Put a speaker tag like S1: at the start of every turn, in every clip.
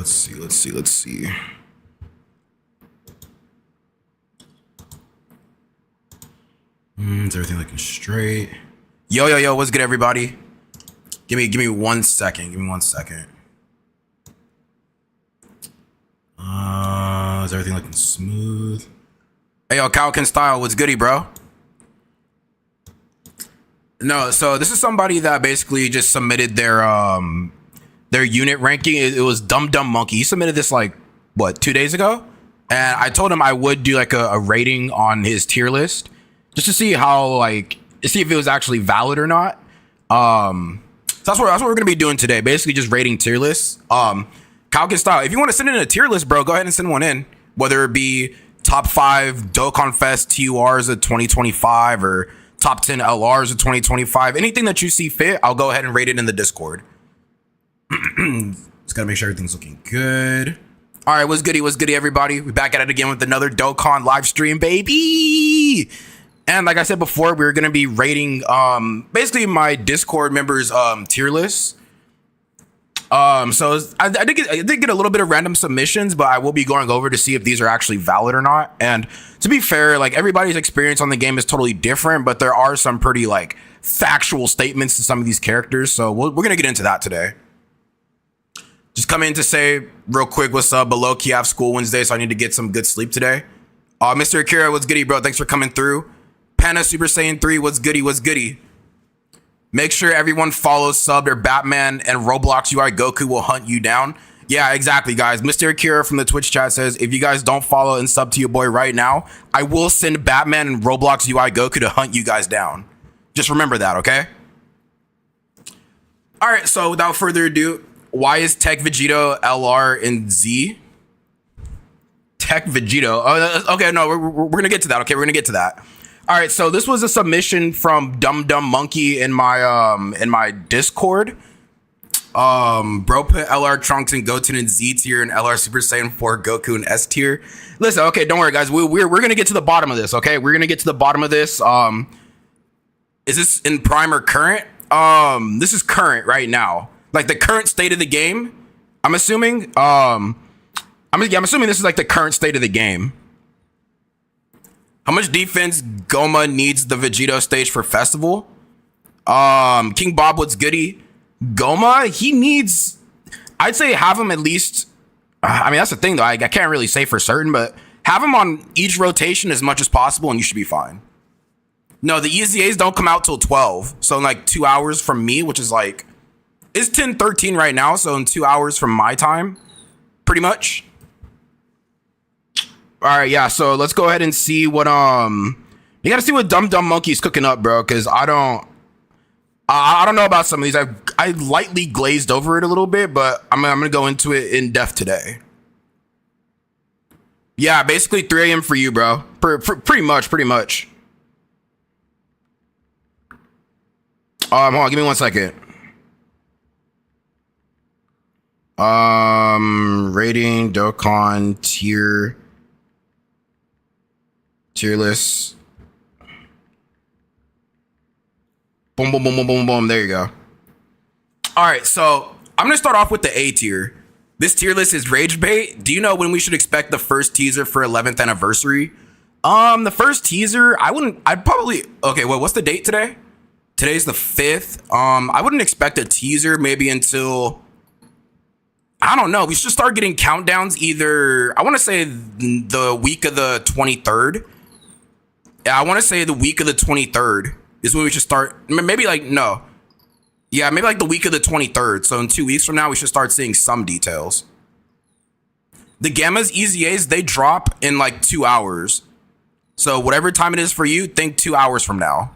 S1: let's see. Is everything looking straight? Yo, what's good, everybody? Give me 1 second. Is everything looking smooth? Hey, yo, Calkin Style, what's goody, bro? No, so this is somebody that basically just submitted their unit ranking. It was Dumb Monkey. He submitted this like, what, 2 days ago? And I told him I would do like a rating on his tier list just to see how, like, to see if it was actually valid or not. So that's what we're gonna be doing today. Basically just rating tier lists. Calkin Style, if you want to send in a tier list, bro, go ahead and send one in. Whether it be top 5 Dokkan Fest TURs of 2025 or top 10 LRs of 2025, anything that you see fit, I'll go ahead and rate it in the Discord. Just gotta make sure everything's looking good. All right, what's goody, everybody? We're back at it again with another Dokkan live stream, baby. And like I said before, we're gonna be rating basically my Discord members' tier lists. So I did get a little bit of random submissions, but I will be going over to see if these are actually valid or not. And to be fair, like, everybody's experience on the game is totally different, but there are some pretty like factual statements to some of these characters. So we're gonna get into that today. Just come in to say real quick, what's up? Below key, I have school Wednesday, so I need to get some good sleep today. Mr. Akira, what's goody, bro? Thanks for coming through. Panda Super Saiyan 3, what's goody? Make sure everyone follows, sub, or Batman and Roblox UI Goku will hunt you down. Yeah, exactly, guys. Mr. Akira from the Twitch chat says, if you guys don't follow and sub to your boy right now, I will send Batman and Roblox UI Goku to hunt you guys down. Just remember that, okay? All right, so without further ado, why is Tech Vegito LR in Z? Tech Vegito. Oh, okay, no, we're going to get to that. Okay, we're going to get to that. All right, so this was a submission from Dumb Monkey in my Discord. Bro put LR Trunks and Goten in Z tier and LR Super Saiyan 4 Goku in S tier. Listen, okay, don't worry, guys. We're gonna get to the bottom of this. Okay, we're gonna get to the bottom of this. Is this in prime or current? This is current right now, like the current state of the game. I'm assuming. I'm assuming this is like the current state of the game. How much defense Goma needs the Vegito stage for festival? King Bob, what's goody? Goma, he needs, I'd say have him at least, I mean, that's the thing though, I can't really say for certain, but have him on each rotation as much as possible and you should be fine. No, the EZAs don't come out till 12. So in like 2 hours from me, which is like, it's 10:13 right now. So in 2 hours from my time, pretty much. All right, yeah, so let's go ahead and see what you gotta see what Dumb Monkey's cooking up, bro, because I don't know about some of these. I lightly glazed over it a little bit, but I'm gonna go into it in depth today. Yeah, basically 3 a.m. for you, bro. Pretty much. Hold on, give me 1 second. Rating Dokkan tier list. Boom. There you go. All right, so I'm gonna start off with the A tier. This tier list is rage bait. Do you know when we should expect the first teaser for 11th anniversary? The first teaser, I'd probably, okay, well, what's the date today? Today's the 5th. I wouldn't expect a teaser maybe until, I don't know. We should start getting countdowns either, I want to say the week of the 23rd. Yeah, I want to say the week of the 23rd is when we should start. Maybe like, no. Yeah, maybe like the week of the 23rd. So in 2 weeks from now, we should start seeing some details. The Gamma's EZAs, they drop in like 2 hours. So whatever time it is for you, think 2 hours from now.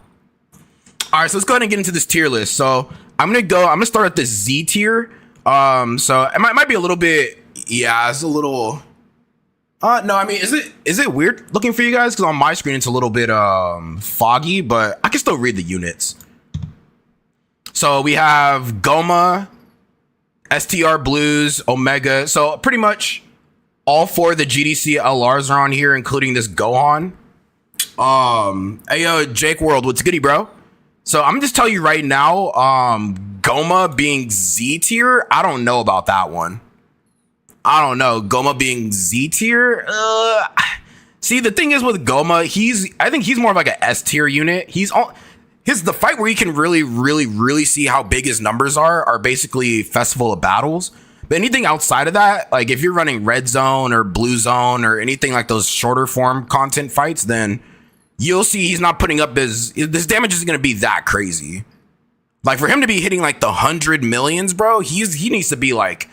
S1: All right, so let's go ahead and get into this tier list. So I'm gonna start at the Z tier. So it might be a little bit, yeah, it's a little. No, I mean, is it weird looking for you guys? Because on my screen it's a little bit foggy, but I can still read the units. So we have Goma, STR Blues, Omega. So pretty much all 4 of the GDC LRs are on here, including this Gohan. Hey yo, Jake World, what's goody, bro? So I'm just telling you right now, Goma being Z tier, I don't know about that one. I don't know. Goma being Z tier. See, the thing is with Goma, I think he's more of like a S tier unit. The fight where you can really see how big his numbers are basically Festival of Battles. But anything outside of that, like if you're running Red Zone or Blue Zone or anything like those shorter form content fights, then you'll see he's not putting up this damage isn't going to be that crazy. Like for him to be hitting like the 100 millions, bro, he needs to be like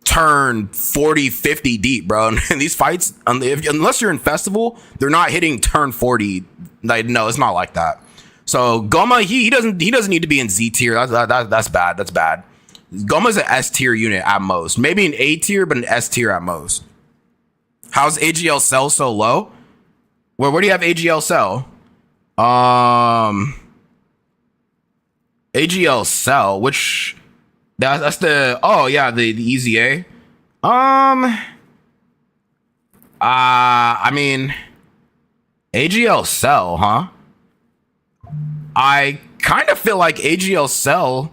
S1: turn 40, 50 deep, bro. And these fights, unless you're in Festival, they're not hitting turn 40. Like, no, it's not like that. So Goma, he doesn't need to be in Z tier. That's bad. That's bad. Goma's an S tier unit at most. Maybe an A tier, but an S tier at most. How's AGL Cell so low? Where do you have AGL Cell? AGL Cell, which that's the the Easy A. I mean AGL Cell, huh? I kind of feel like AGL Cell.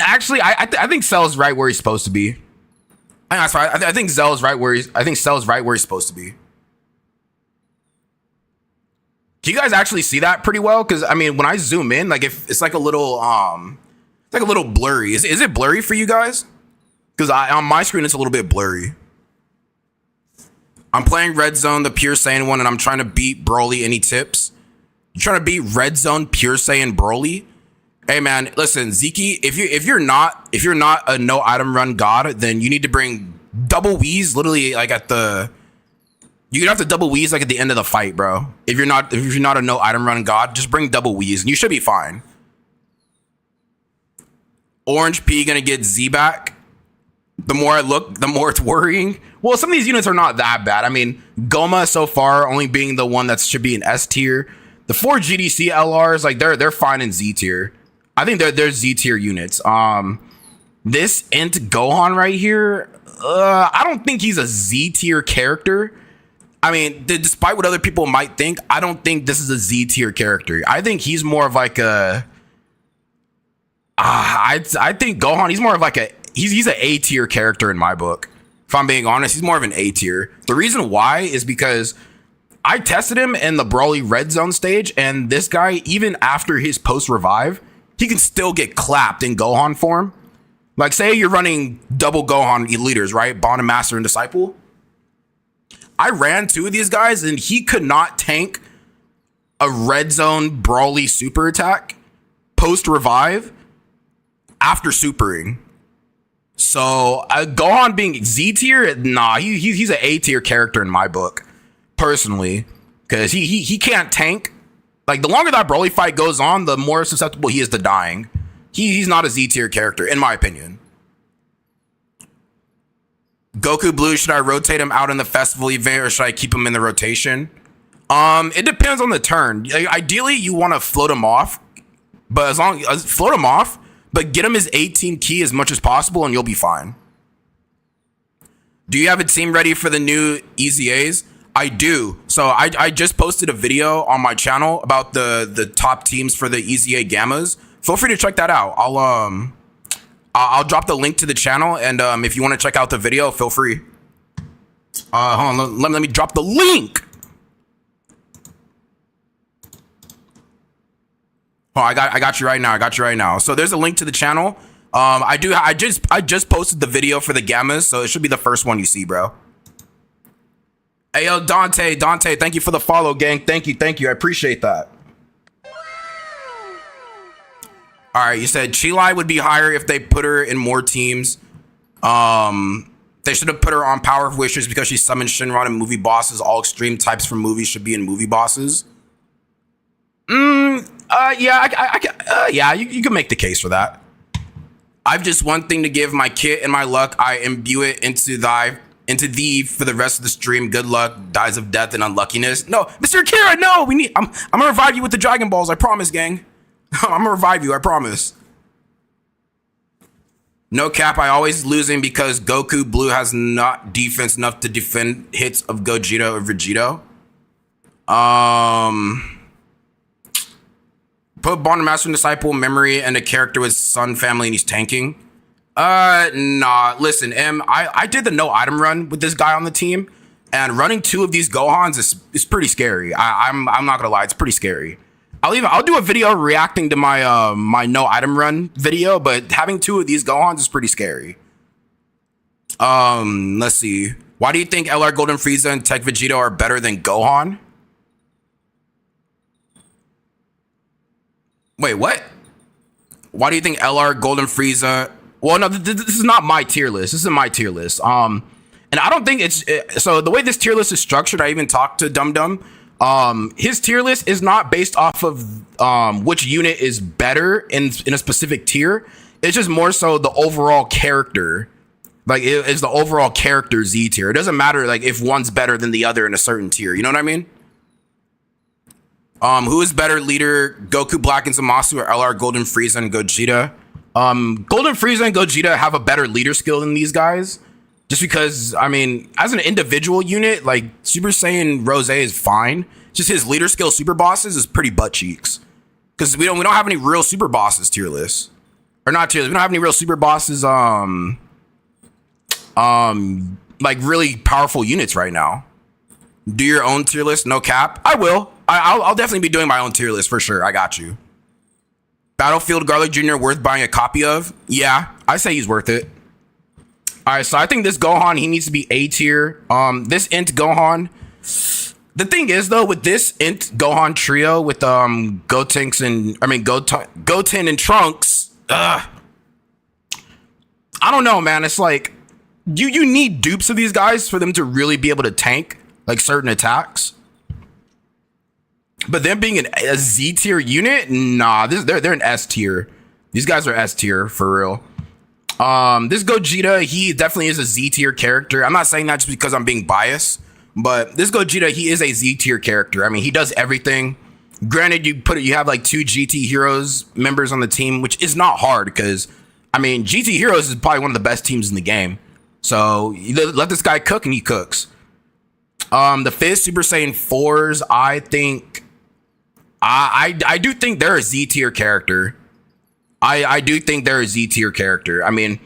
S1: Actually, I think Cell's right where he's supposed to be. I think Cell's right where he's supposed to be. Can you guys actually see that pretty well? Because I mean, when I zoom in, like if it's like a little blurry. Is it blurry for you guys? Because on my screen it's a little bit blurry. I'm playing Red Zone, the Pure Saiyan one, and I'm trying to beat Broly. Any tips? You trying to beat Red Zone, Pure Saiyan, Broly? Hey man, listen, Zeke, if you're not a no item run god, then you need to bring double Wheeze literally like you're gonna have to double Wheeze like at the end of the fight, bro. If you're not a no item run god, just bring double Wheeze and you should be fine. Orange P gonna get Z back. The more I look, the more it's worrying. Well, some of these units are not that bad. I mean, Goma so far only being the one that should be in S tier. The 4 GDC LRs, like they're fine in Z tier. I think they're Z tier units. This Int Gohan right here, I don't think he's a Z tier character. I mean, despite what other people might think, I don't think this is a Z tier character. I think he's more of like a. I think Gohan, he's more of like he's an A tier character in my book. If I'm being honest, he's more of an A tier. The reason why is because I tested him in the Broly Red Zone stage, and this guy, even after his post revive, he can still get clapped in Gohan form. Like, say you're running double Gohan leaders, right? Bond and Master and Disciple. I ran 2 of these guys, and he could not tank a Red Zone Broly super attack post revive after supering. So Gohan being Z tier, nah, he's an A tier character in my book, personally, because he can't tank. Like the longer that Broly fight goes on, the more susceptible he is to dying. He's not a Z tier character, in my opinion. Goku Blue, should I rotate him out in the festival event or should I keep him in the rotation? It depends on the turn. Like, ideally, you want to float him off, but as long as float him off, but get him his 18 key as much as possible, and you'll be fine. Do you have a team ready for the new EZAs? I do. So I just posted a video on my channel about the top teams for the EZA Gammas. Feel free to check that out. I'll drop the link to the channel, and if you want to check out the video, feel free. Hold on, let me drop the link. Oh, I got you right now. So there's a link to the channel. I just posted the video for the Gammas, so it should be the first one you see, bro. Hey, yo, Dante, thank you for the follow, gang. Thank you. I appreciate that. All right, you said Chilai would be higher if they put her in more teams. They should have put her on Power of Wishes because she summoned Shinron and movie bosses. All extreme types from movies should be in movie bosses. Yeah, you can make the case for that. I've just one thing to give my kit and my luck. I imbue it into thee for the rest of the stream. Good luck, dies of death and unluckiness. No, Mr. Akira, no, I'm gonna revive you with the Dragon Balls. I promise, gang. I'm gonna revive you. I promise. No cap. I always losing because Goku Blue has not defense enough to defend hits of Gogeta or Vegito. Put Bond Master and Disciple memory and a character with son family and he's tanking. Nah. Listen, I did the no item run with this guy on the team, and running 2 of these Gohans is pretty scary. I'm not gonna lie, it's pretty scary. I'll do a video reacting to my my no item run video, but having 2 of these Gohans is pretty scary. Let's see. Why do you think LR Golden Frieza and Tech Vegito are better than Gohan? Wait, what? Why do you think LR Golden Frieza? Well, no, this is not my tier list. This is my tier list. And I don't think so the way this tier list is structured, I even talked to Dum Dum. His tier list is not based off of which unit is better in a specific tier. It's just more so the overall character. Like, it's the overall character Z tier. It doesn't matter like if one's better than the other in a certain tier. You know what I mean? Who is better leader, Goku, Black, and Zamasu, or LR Golden Frieza and Gogeta? Golden Frieza and Gogeta have a better leader skill than these guys. Just because, I mean, as an individual unit, like Super Saiyan Rose is fine. Just his leader skill super bosses is pretty butt cheeks. Because we don't have any real super bosses tier list. Or not tier list. We don't have any real super bosses like really powerful units right now. Do your own tier list, no cap. I will. I'll definitely be doing my own tier list for sure. I got you. Battlefield Garlic Jr. worth buying a copy of? Yeah, I say he's worth it. All right, so I think this Gohan, he needs to be A tier. This Int Gohan. The thing is though, with this Int Gohan trio with Goten and Trunks, I don't know, man. It's like you need dupes of these guys for them to really be able to tank like certain attacks. But them being a Z tier unit, nah, they're an S tier. These guys are S tier for real. This Gogeta, he definitely is a Z tier character. I'm not saying that just because I'm being biased, but this Gogeta, he is a Z tier character. I mean, he does everything. Granted, you have like 2 GT Heroes members on the team, which is not hard because, I mean, GT Heroes is probably one of the best teams in the game. So let this guy cook and he cooks. The Fizz Super Saiyan 4s, I think, I do think they're a Z tier character. I do think they're a Z tier character. I mean,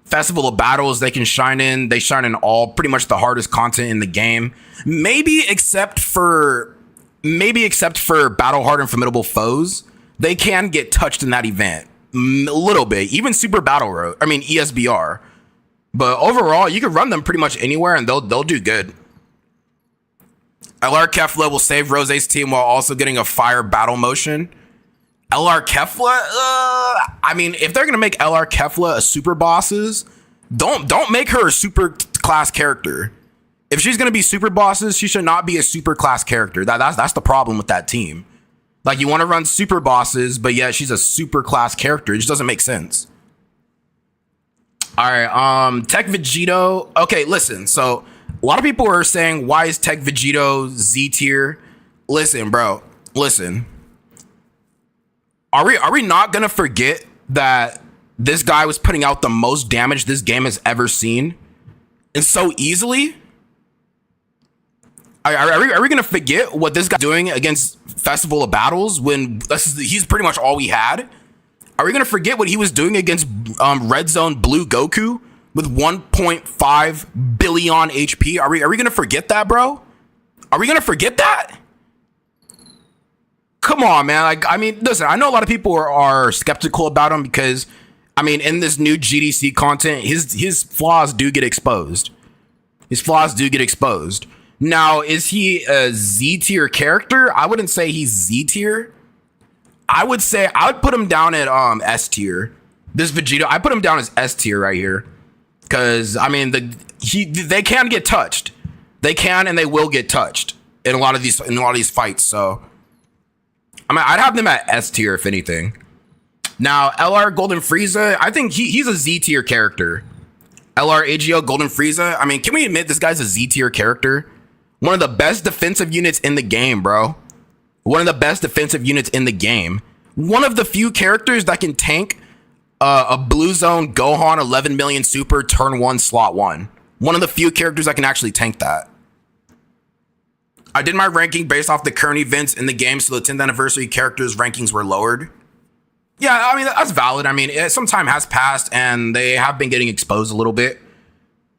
S1: Festival of Battles, they can shine in. They shine in all pretty much the hardest content in the game. Maybe except for Battle Hard and Formidable Foes. They can get touched in that event. A little bit. Even Super Battle Road. I mean, ESBR. But overall, you can run them pretty much anywhere and they'll do good. LR Kefla will save Rose's team while also getting a fire battle motion. LR Kefla, I mean, if they're gonna make LR Kefla a super bosses, don't make her a super class character. If she's gonna be super bosses, she should not be a super class character. That's the problem with that team. Like, you want to run super bosses, but yet she's a super class character. It just doesn't make sense. All right, Tech Vegito. Okay, listen. So a lot of people are saying, why is Tech Vegito Z tier? Listen, bro. Listen. Are we not gonna forget that this guy was putting out the most damage this game has ever seen, and so easily? Are we gonna forget what this guy's doing against Festival of Battles when he's pretty much all we had? Are we gonna forget what he was doing against Red Zone Blue Goku with 1.5 billion HP? Are we gonna forget that, bro? Are we gonna forget that? Come on, man. Like, I mean, listen, I know a lot of people are skeptical about him because, I mean, in this new GDC content, his flaws do get exposed. His flaws do get exposed. Now, is he a Z tier character? I wouldn't say he's Z tier. I would put him down at S tier. This Vegito, I put him down as S tier right here. Cause I mean they can get touched. They can and they will get touched in a lot of these fights. So I mean, I'd have them at S tier if anything. Now, LR Golden Frieza, I think he's a Z tier character. LR AGO Golden Frieza, I mean, can we admit this guy's a Z tier character? One of the best defensive units in the game, bro. One of the best defensive units in the game. One of the few characters that can tank a Blue Zone Gohan 11 million super turn 1 slot 1. One of the few characters that can actually tank that. I did my ranking based off the current events in the game, so the 10th anniversary characters' rankings were lowered. Yeah, I mean, that's valid. I mean, some time has passed, and they have been getting exposed a little bit.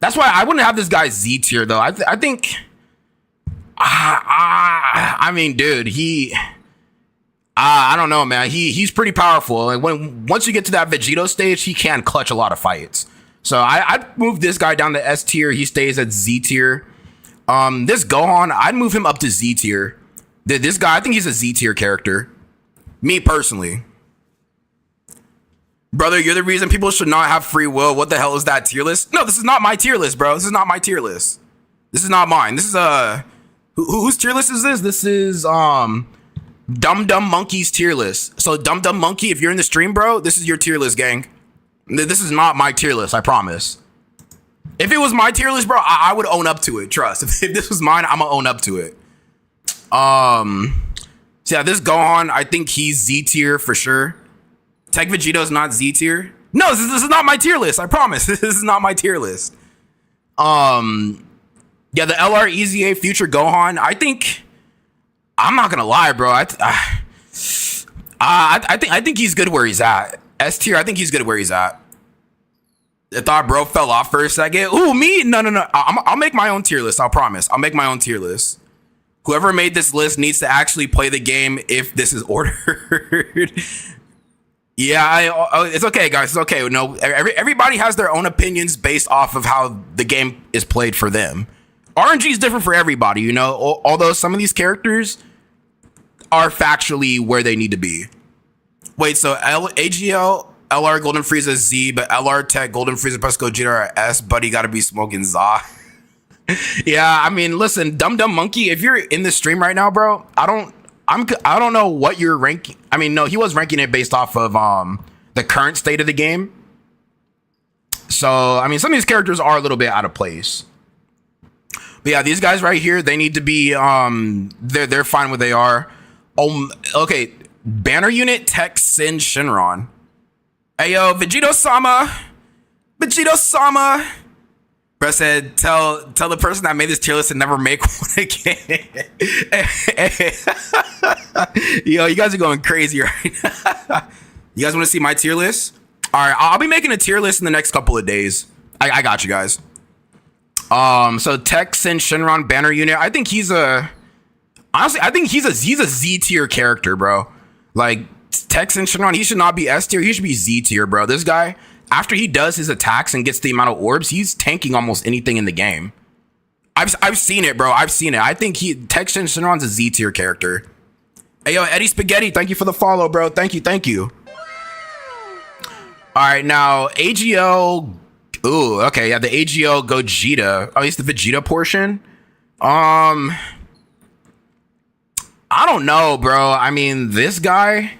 S1: That's why I wouldn't have this guy Z tier, though. I think... I mean, dude, I don't know, man. He's pretty powerful. And once you get to that Vegito stage, he can clutch a lot of fights. So I'd move this guy down to S tier. He stays at Z tier. This Gohan, I'd move him up to Z tier. This guy, I think he's a Z tier character. Me personally. Brother, you're the reason people should not have free will. What the hell is that tier list? No, this is not my tier list, bro. This is not my tier list. This is not mine. This is whose tier list is this? This is Dum Dum Monkey's tier list. So Dum Dum Monkey, if you're in the stream, bro, this is your tier list, gang. This is not my tier list, I promise. If it was my tier list, bro, I would own up to it. Trust. If this was mine, I'm gonna own up to it. So yeah, this Gohan, I think he's Z tier for sure. Tech Vegito's not Z tier. No, this is not my tier list. I promise. This is not my tier list. Yeah, the LR EZA Future Gohan. I think I'm not gonna lie, bro. I think he's good where he's at. S tier. I think he's good where he's at. I thought bro fell off for a second. Ooh, me? No. I'll make my own tier list. I'll promise. I'll make my own tier list. Whoever made this list needs to actually play the game if this is ordered. Yeah, it's okay, guys. It's okay. No, everybody has their own opinions based off of how the game is played for them. RNG is different for everybody, you know. Although some of these characters are factually where they need to be. Wait, so AGL, LR, Golden Frieza, Z, but LR Tech, Golden Frieza, plus Gogeta are S, buddy, gotta be smoking Za. Yeah, I mean, listen, Dum Dum Monkey, if you're in the stream right now, bro, I don't know what you're ranking. I mean, no, he was ranking it based off of the current state of the game. So, I mean, some of these characters are a little bit out of place. But yeah, these guys right here, they need to be they're fine where they are. Okay, banner unit Tech Sin Shinron. Hey yo, Vegito-sama. Bro said, tell the person that made this tier list to never make one again. Yo, you guys are going crazy right now. You guys want to see my tier list? All right, I'll be making a tier list in the next couple of days. I got you guys. So Tech Sin Shinron banner unit. I think he's a Z tier character, bro. Like Tech Sin Shinron, he should not be S tier. He should be Z tier, bro. This guy, after he does his attacks and gets the amount of orbs, he's tanking almost anything in the game. I've seen it, bro. I've seen it. I think Tech Sin Shinron's a Z tier character. Hey yo, Eddie Spaghetti, thank you for the follow, bro. Thank you. All right, now AGL. Ooh, okay, yeah, the AGL Gogeta, at least the Vegeta portion. I don't know, bro. I mean, this guy.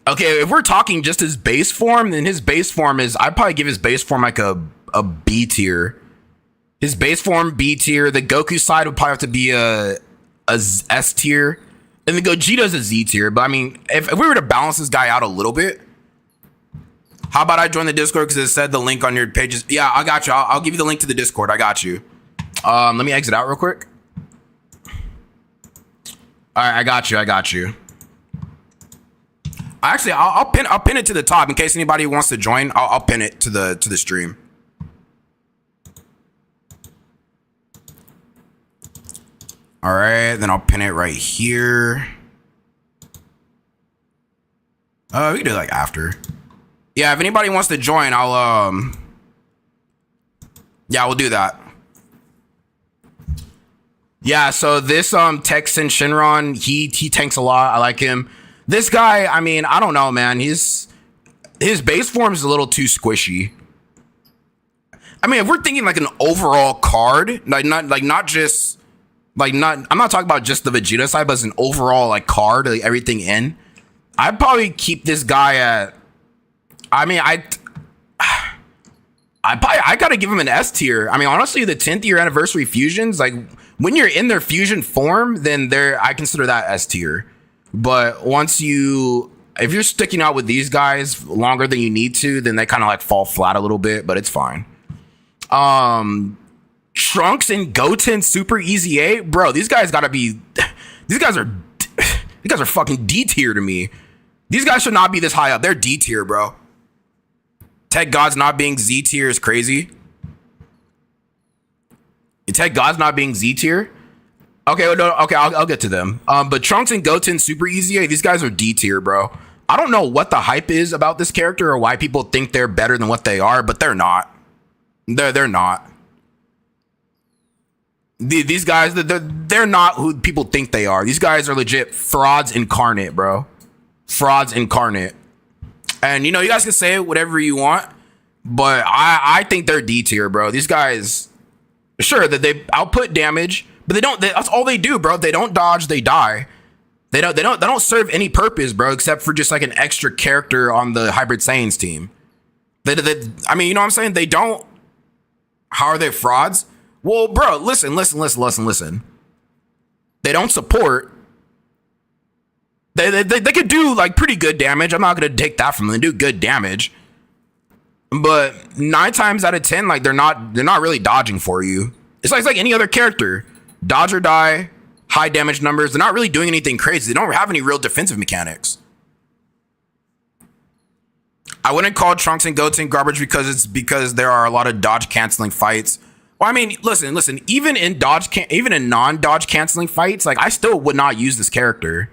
S1: Okay, if we're talking just his base form, then his base form is, I'd probably give his base form like a B tier. His base form B tier. The Goku side would probably have to be a S tier, and the Gogeta's a Z tier. But I mean, if we were to balance this guy out a little bit. How about I join the Discord because it said the link on your pages. Yeah, I got you. I'll give you the link to the Discord. I got you. Let me exit out real quick. All right, I got you. Actually, I'll pin it to the top in case anybody wants to join. I'll pin it to the stream. All right, then I'll pin it right here. We can do it like after. Yeah, if anybody wants to join, I'll yeah, we'll do that. Yeah, so this Tech Sin Shinron, he tanks a lot. I like him. This guy, I mean, I don't know, man. His base form is a little too squishy. I mean, if we're thinking like an overall card, I'm not talking about just the Vegeta side, but as an overall like card, like everything in. I'd probably keep this guy at, I mean, I gotta give him an S tier. I mean, honestly, the 10th year anniversary fusions, like when you're in their fusion form, then I consider that S tier. But if you're sticking out with these guys longer than you need to, then they kind of like fall flat a little bit, but it's fine. Trunks and Goten Super Easy 8, bro. These guys gotta be. These guys are fucking D tier to me. These guys should not be this high up. They're D tier, bro. Tech Gods not being Z tier is crazy. Tech Gods not being Z tier. Okay, no, okay, I'll get to them. But Trunks and Goten Super Easy 8, these guys are D tier, bro. I don't know what the hype is about this character or why people think they're better than what they are, but they're not. They're not. These guys, they're not who people think they are. These guys are legit frauds incarnate, bro. Frauds incarnate. And you know, you guys can say whatever you want, but I think they're D tier, bro. These guys, sure that they output damage, but that's all they do, bro. They don't dodge, they die. They don't serve any purpose, bro, except for just like an extra character on the Hybrid Saiyans team. I mean, you know what I'm saying? They don't. How are they frauds? Well, bro, listen. They don't support. They could do like pretty good damage. I'm not gonna take that from them. They do good damage, but 9 times out of 10, like they're not really dodging for you. It's like any other character, dodge or die, high damage numbers. They're not really doing anything crazy. They don't have any real defensive mechanics. I wouldn't call Trunks and Goten garbage because there are a lot of dodge canceling fights. Well, I mean, listen. Even in non-dodge canceling fights, like I still would not use this character.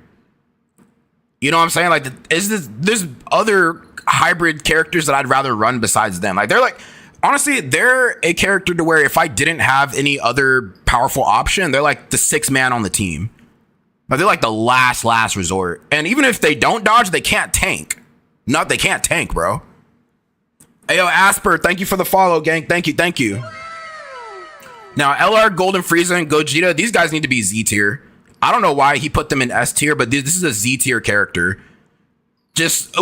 S1: You know what I'm saying? Like, there's other hybrid characters that I'd rather run besides them. Like, honestly, they're a character to where if I didn't have any other powerful option, they're like the 6th man on the team. But they're like the last resort. And even if they don't dodge, they can't tank. They can't tank, bro. Ayo, Asper, thank you for the follow, gang. Thank you. Now, LR, Golden Frieza, and Gogeta, these guys need to be Z tier. I don't know why he put them in S tier, but this is a Z tier character. Just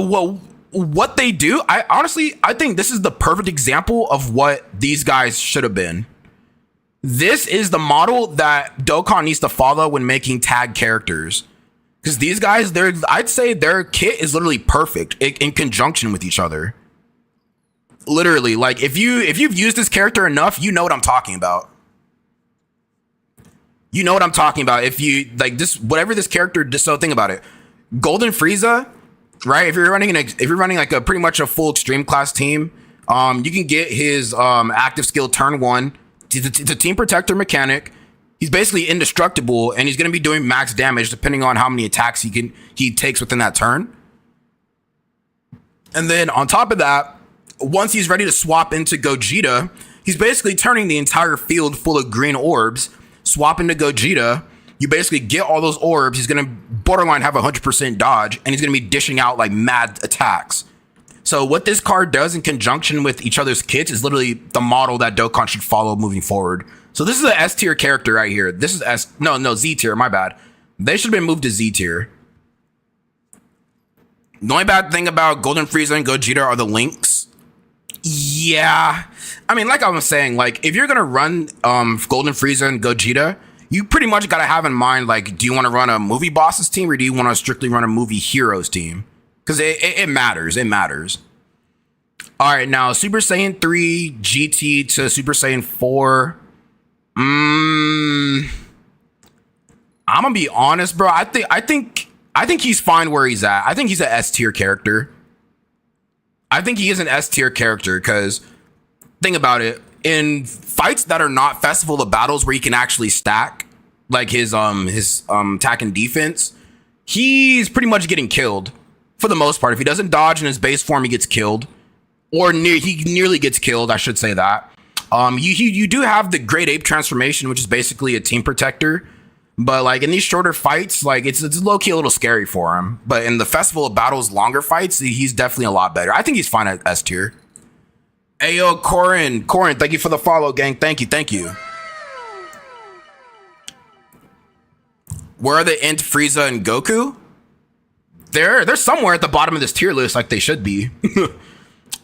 S1: what they do, I think this is the perfect example of what these guys should have been. This is the model that Dokkan needs to follow when making tag characters. Because these guys, I'd say their kit is literally perfect in conjunction with each other. Literally, like if you've used this character enough, you know what I'm talking about. You know what I'm talking about. If you like this, whatever this character, just so think about it. Golden Frieza, right? If you're running like a pretty much a full extreme class team, you can get his active skill turn 1. It's a team protector mechanic. He's basically indestructible, and he's going to be doing max damage depending on how many attacks he takes within that turn. And then on top of that, once he's ready to swap into Gogeta, he's basically turning the entire field full of green orbs. Swap into Gogeta, you basically get all those orbs. He's going to borderline have 100% dodge, and he's going to be dishing out like mad attacks. So what this card does in conjunction with each other's kits is literally the model that Dokkan should follow moving forward. So this is an S tier character right here. This is Z tier, my bad. They should have been moved to Z tier. The only bad thing about Golden Frieza and Gogeta are the links. Yeah. I mean, like I was saying, like if you're going to run Golden Frieza and Gogeta, you pretty much got to have in mind, like, do you want to run a movie bosses team or do you want to strictly run a movie heroes team? Because it matters. It matters. All right, now Super Saiyan 3 GT to Super Saiyan 4. I'm gonna be honest, bro. I think he's fine where he's at. I think he's an S tier character. I think he is an S tier character because think about it. In fights that are not Festival of Battles where he can actually stack, like his attack and defense, he's pretty much getting killed for the most part. If he doesn't dodge in his base form, he gets killed, or he nearly gets killed. I should say that. You do have the Great Ape transformation, which is basically a team protector, but like in these shorter fights, like it's low key a little scary for him. But in the Festival of Battles longer fights, he's definitely a lot better. I think he's fine at S tier. Ayo, Corin, thank you for the follow, gang. Thank you. Where are the Int, Frieza, and Goku? They're somewhere at the bottom of this tier list, like they should be.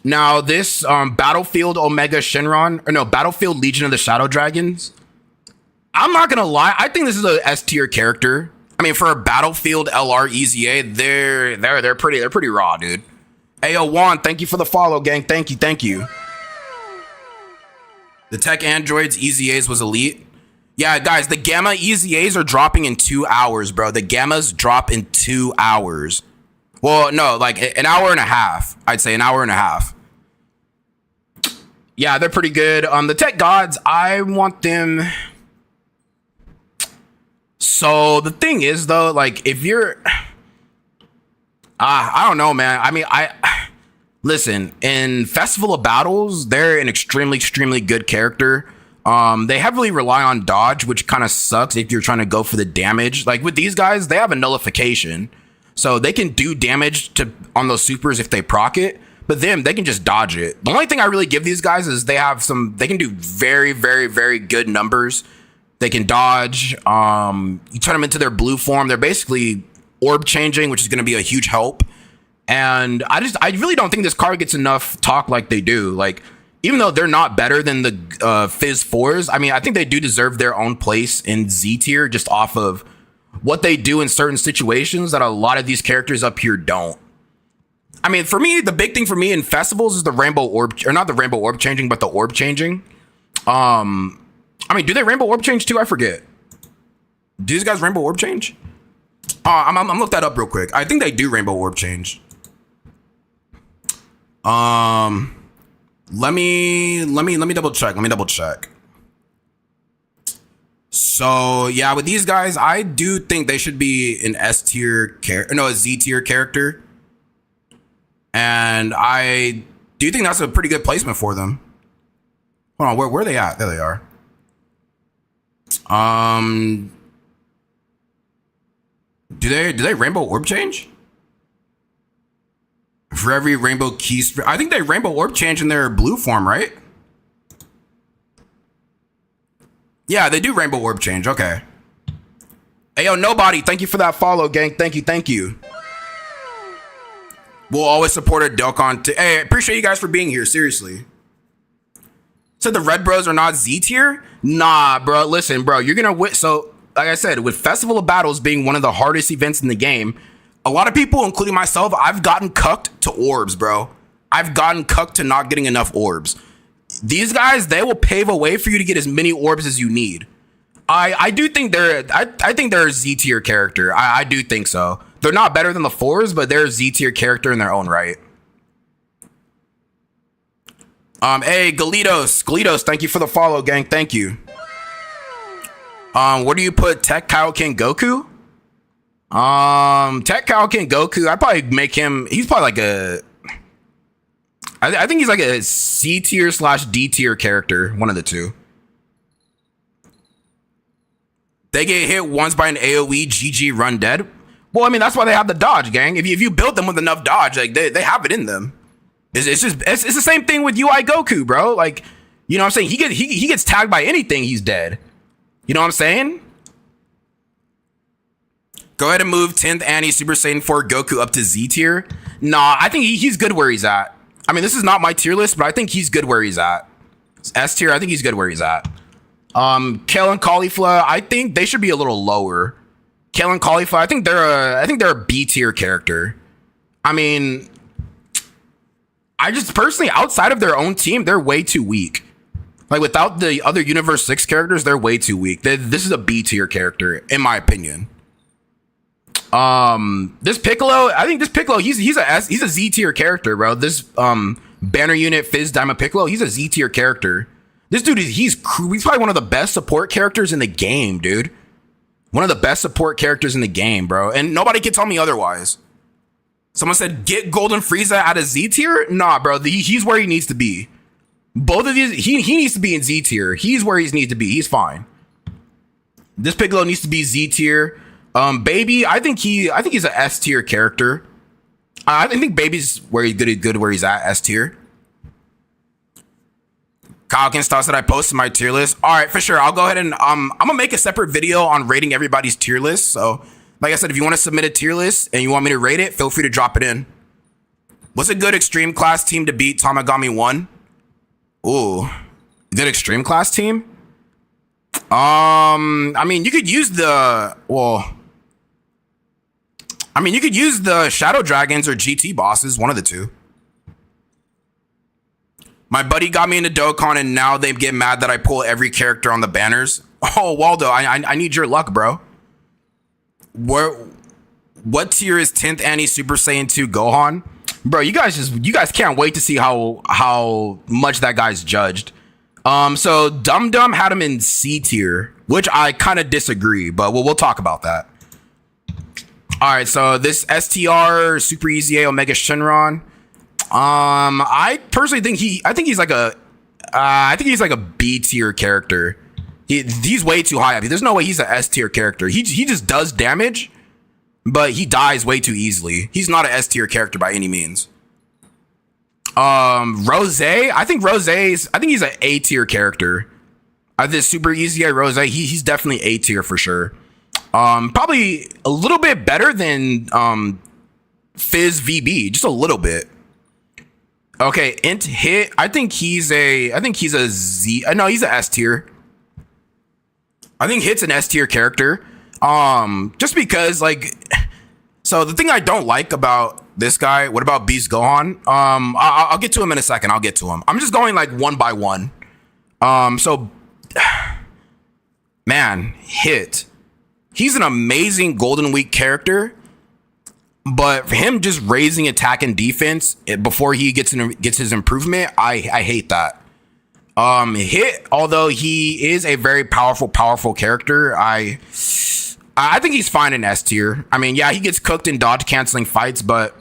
S1: Now, this Battlefield Omega Shenron, or no, Battlefield Legion of the Shadow Dragons. I'm not gonna lie, I think this is a S tier character. I mean, for a Battlefield LR EZA, they're pretty raw, dude. Ayo, Juan, thank you for the follow, gang. Thank you. The tech androids, EZAs was elite. Yeah, guys, the gamma EZAs are dropping in 2 hours, bro. The gammas drop in 2 hours. Well, no, like an hour and a half. I'd say an hour and a half. Yeah, they're pretty good. The tech gods, I want them. So the thing is, though, like if you're, I don't know, man. I mean, listen, in Festival of Battles, they're an extremely good character. They heavily rely on dodge, which kind of sucks if you're trying to go for the damage. Like with these guys, they have a nullification, so they can do damage on those supers if they proc it. But them, they can just dodge it. The only thing I really give these guys is they can do very good numbers. They can dodge. You turn them into their blue form. They're basically orb changing, which is going to be a huge help. And I really don't think this card gets enough talk like they do. Like, even though they're not better than the Fizz 4s, I mean, I think they do deserve their own place in Z tier just off of what they do in certain situations that a lot of these characters up here don't. I mean, for me, the big thing for me in festivals is the rainbow orb, or not the rainbow orb changing, but the orb changing. I mean, do they rainbow orb change too? I forget. Do these guys rainbow orb change? I'm gonna look that up real quick. I think they do rainbow orb change. Let me double check. Let me double check. So yeah, with these guys, I do think they should be an S tier a Z tier character. And I do think that's a pretty good placement for them. Hold on, where are they at? There they are. Do they rainbow orb change? For every rainbow key, I think they rainbow orb change in their blue form, right? Yeah, they do rainbow orb change. Okay. Hey, yo, nobody. Thank you for that follow, gang. Thank you. We'll always support a Dokkan. Hey, appreciate you guys for being here. Seriously. So the Red Bros are not Z tier? Nah, bro. Listen, bro. You're gonna win. So, like I said, with Festival of Battles being one of the hardest events in the game, a lot of people, including myself, I've gotten cucked to orbs, bro. I've gotten cucked to not getting enough orbs. These guys, they will pave a way for you to get as many orbs as you need. I do think they're a Z tier character. I do think so. They're not better than the 4s, but they're a Z tier character in their own right. Hey, Galitos, thank you for the follow, gang. Thank you. Where do you put Tech Kaioken Goku? Tech Kaioken Goku, I'd probably make him, he's probably like I think he's like a C tier / D tier character, one of the two. They get hit once by an AoE, GG, run dead. Well, I mean, that's why they have the dodge, gang. If you build them with enough dodge, like they have it in them. It's the same thing with UI Goku, bro. Like, you know what I'm saying? He gets tagged by anything, he's dead. You know what I'm saying? Go ahead and move 10th Annie Super Saiyan 4 Goku up to Z tier. Nah, I think he's good where he's at. I mean, this is not my tier list, but I think he's good where he's at. S tier, I think he's good where he's at. Kale and Caulifla, I think they should be a little lower. Kale and Caulifla, I think they're a B tier character. I mean, I just personally, outside of their own team, they're way too weak. Like without the other Universe 6 characters, they're way too weak. This is a B tier character, in my opinion. This Piccolo, I think this Piccolo, he's a Z tier character, bro. This banner unit Fizz Diamond Piccolo, he's a Z tier character. This dude he's probably one of the best support characters in the game, dude. One of the best support characters in the game, bro. And nobody can tell me otherwise. Someone said get Golden Frieza out of Z tier. Nah, bro, he's where he needs to be. Both of these, he needs to be in Z tier. He's where he needs to be. He's fine. This Piccolo needs to be Z tier. Baby, I think he's an S tier character. I think Baby's where he's good where he's at, S tier. Calkins thoughts that I posted my tier list. All right, for sure. I'll go ahead and I'm gonna make a separate video on rating everybody's tier list. So, like I said, if you want to submit a tier list and you want me to rate it, feel free to drop it in. What's a good extreme class team to beat Tamagami 1? Ooh, good extreme class team. I mean, you could use the Shadow Dragons or GT bosses, one of the two. My buddy got me into Dokkan, and now they get mad that I pull every character on the banners. Oh, Waldo, I need your luck, bro. What tier is 10th Annie Super Saiyan 2 Gohan? Bro, you guys can't wait to see how much that guy's judged. So Dum Dum had him in C tier, which I kind of disagree, but we'll talk about that. All right, so this STR Super Easy A Omega Shenron. I personally think he's like a B tier character. He's way too high up. There's no way he's an S tier character. He just does damage, but he dies way too easily. He's not an S tier character by any means. Rose, I think he's an A tier character. This Super Easy A Rose, he's definitely A tier for sure. Probably a little bit better than Fizz VB, just a little bit. Okay, Int Hit, I think he's a Z. No, he's an S tier. I think Hit's an S tier character. Just because, like, so the thing I don't like about this guy, what about Beast Gohan? I'll get to him in a second. I'll get to him. I'm just going like one by one. So, man, Hit. He's an amazing Golden Week character, but for him just raising attack and defense before he gets his improvement, I hate that. Hit, although he is a very powerful character, I think he's fine in S tier. I mean, yeah, he gets cooked in dodge canceling fights, but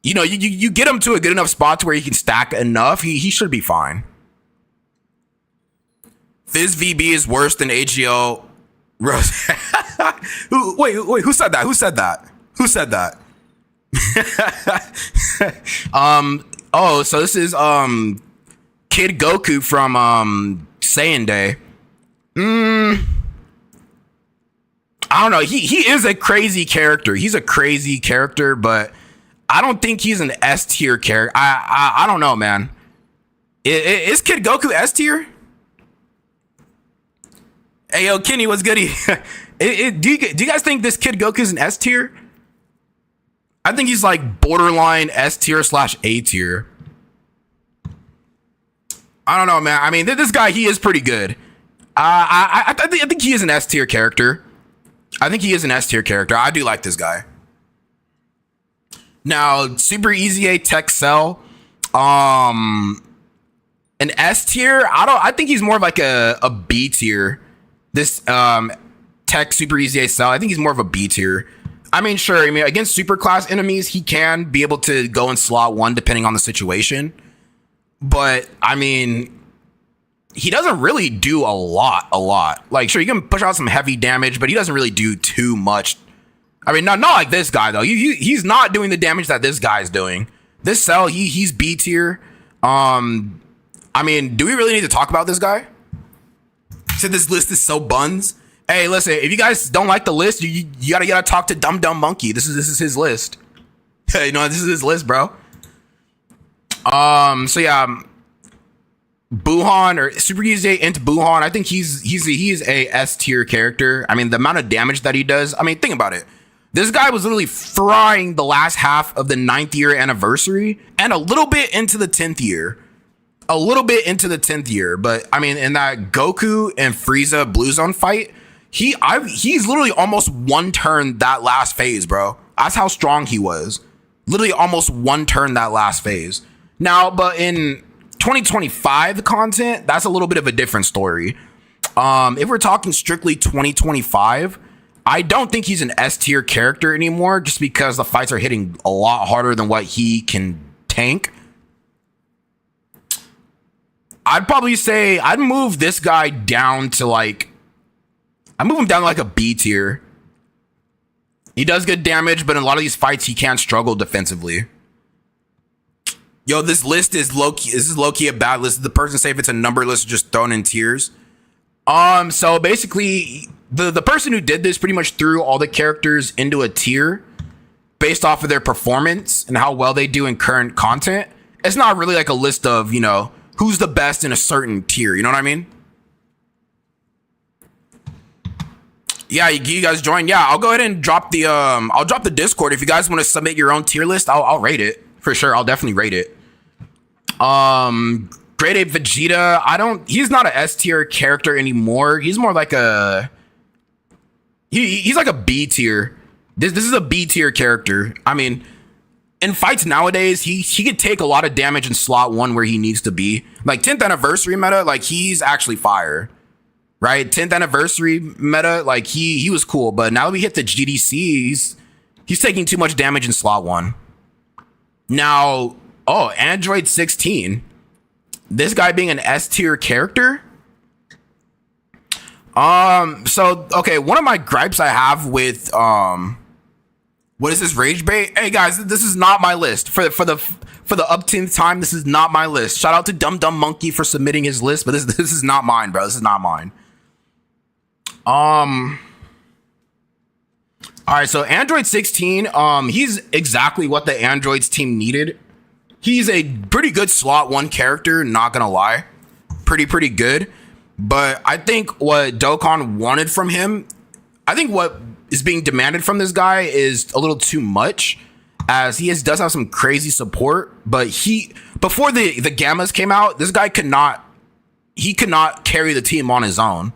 S1: you know, you get him to a good enough spot to where he can stack enough, he should be fine. Fizz VB is worse than AGL Rose. Wait, who said that? Who said that? Oh, so this is Kid Goku from Saiyan Day. I don't know. He is a crazy character. He's a crazy character, but I don't think he's an S tier character. I don't know, man. Is Kid Goku S tier? Hey, yo, Kenny, what's goody? Do you guys think this Kid Goku is an S tier? I think he's like borderline S tier / A tier. I don't know, man. I mean, this guy, he is pretty good. I think he is an S tier character. I do like this guy. Now, Super Easy A Tech Cell. An S tier. I think he's more of like a B tier. This Tech Super Easy A Cell, I think he's more of a B tier. I mean, sure. I mean, against super class enemies, he can be able to go in slot 1 depending on the situation. But I mean, he doesn't really do a lot. Like, sure, you can push out some heavy damage, but he doesn't really do too much. I mean, not like this guy though. He's not doing the damage that this guy's doing. This Cell, he's B tier. I mean, do we really need to talk about this guy? Said this list is so buns. Hey, listen, if you guys don't like the list, you gotta talk to Dumb Dumb Monkey. This is his list. You know, this is his list, bro. So yeah, Buhan or Super Easy into Buhan. I think he's a S tier character. I mean, the amount of damage that he does. I mean, think about it. This guy was literally frying the last half of the 9th year anniversary and a little bit into the 10th year. But I mean, in that Goku and Frieza Blue Zone fight, he's literally almost one turn that last phase, bro. That's how strong he was. Literally almost one turn that last phase. Now, but in 2025 content, that's a little bit of a different story. If we're talking strictly 2025, I don't think he's an S tier character anymore, just because the fights are hitting a lot harder than what he can tank. I'd probably say I'd move this guy down to like, I'd move him down to like a B tier. He does good damage, but in a lot of these fights, he can struggle defensively. Yo, this list is low-key. This is low-key a bad list. The person say if it's a number list, just thrown in tiers. So basically, the person who did this pretty much threw all the characters into a tier based off of their performance and how well they do in current content. It's not really like a list of, you know, who's the best in a certain tier. You know what I mean? Yeah, you guys join. Yeah, I'll go ahead and drop the I'll drop the Discord if you guys want to submit your own tier list. I'll rate it for sure. I'll definitely rate it. Grade 8 Vegeta. He's not a S tier character anymore. He's more like he's like a B tier. This is a B tier character. I mean, in fights nowadays, he could take a lot of damage in slot 1 where he needs to be. Like 10th anniversary meta, like he's actually fire. Right? 10th anniversary meta, like he was cool, but now that we hit the GDC, he's taking too much damage in slot 1. Now, Android 16. This guy being an S tier character. So okay, one of my gripes I have with what is this, rage bait? Hey guys, this is not my list for the upteenth time. This is not my list. Shout out to Dumb Monkey for submitting his list, but this is not mine, bro. This is not mine. All right, so Android 16, he's exactly what the Androids team needed. He's a pretty good slot 1 character, not gonna lie. Pretty good. But I think what Dokkan wanted from him, I think what is being demanded from this guy is a little too much, as does have some crazy support. But before the Gammas came out, this guy could not carry the team on his own.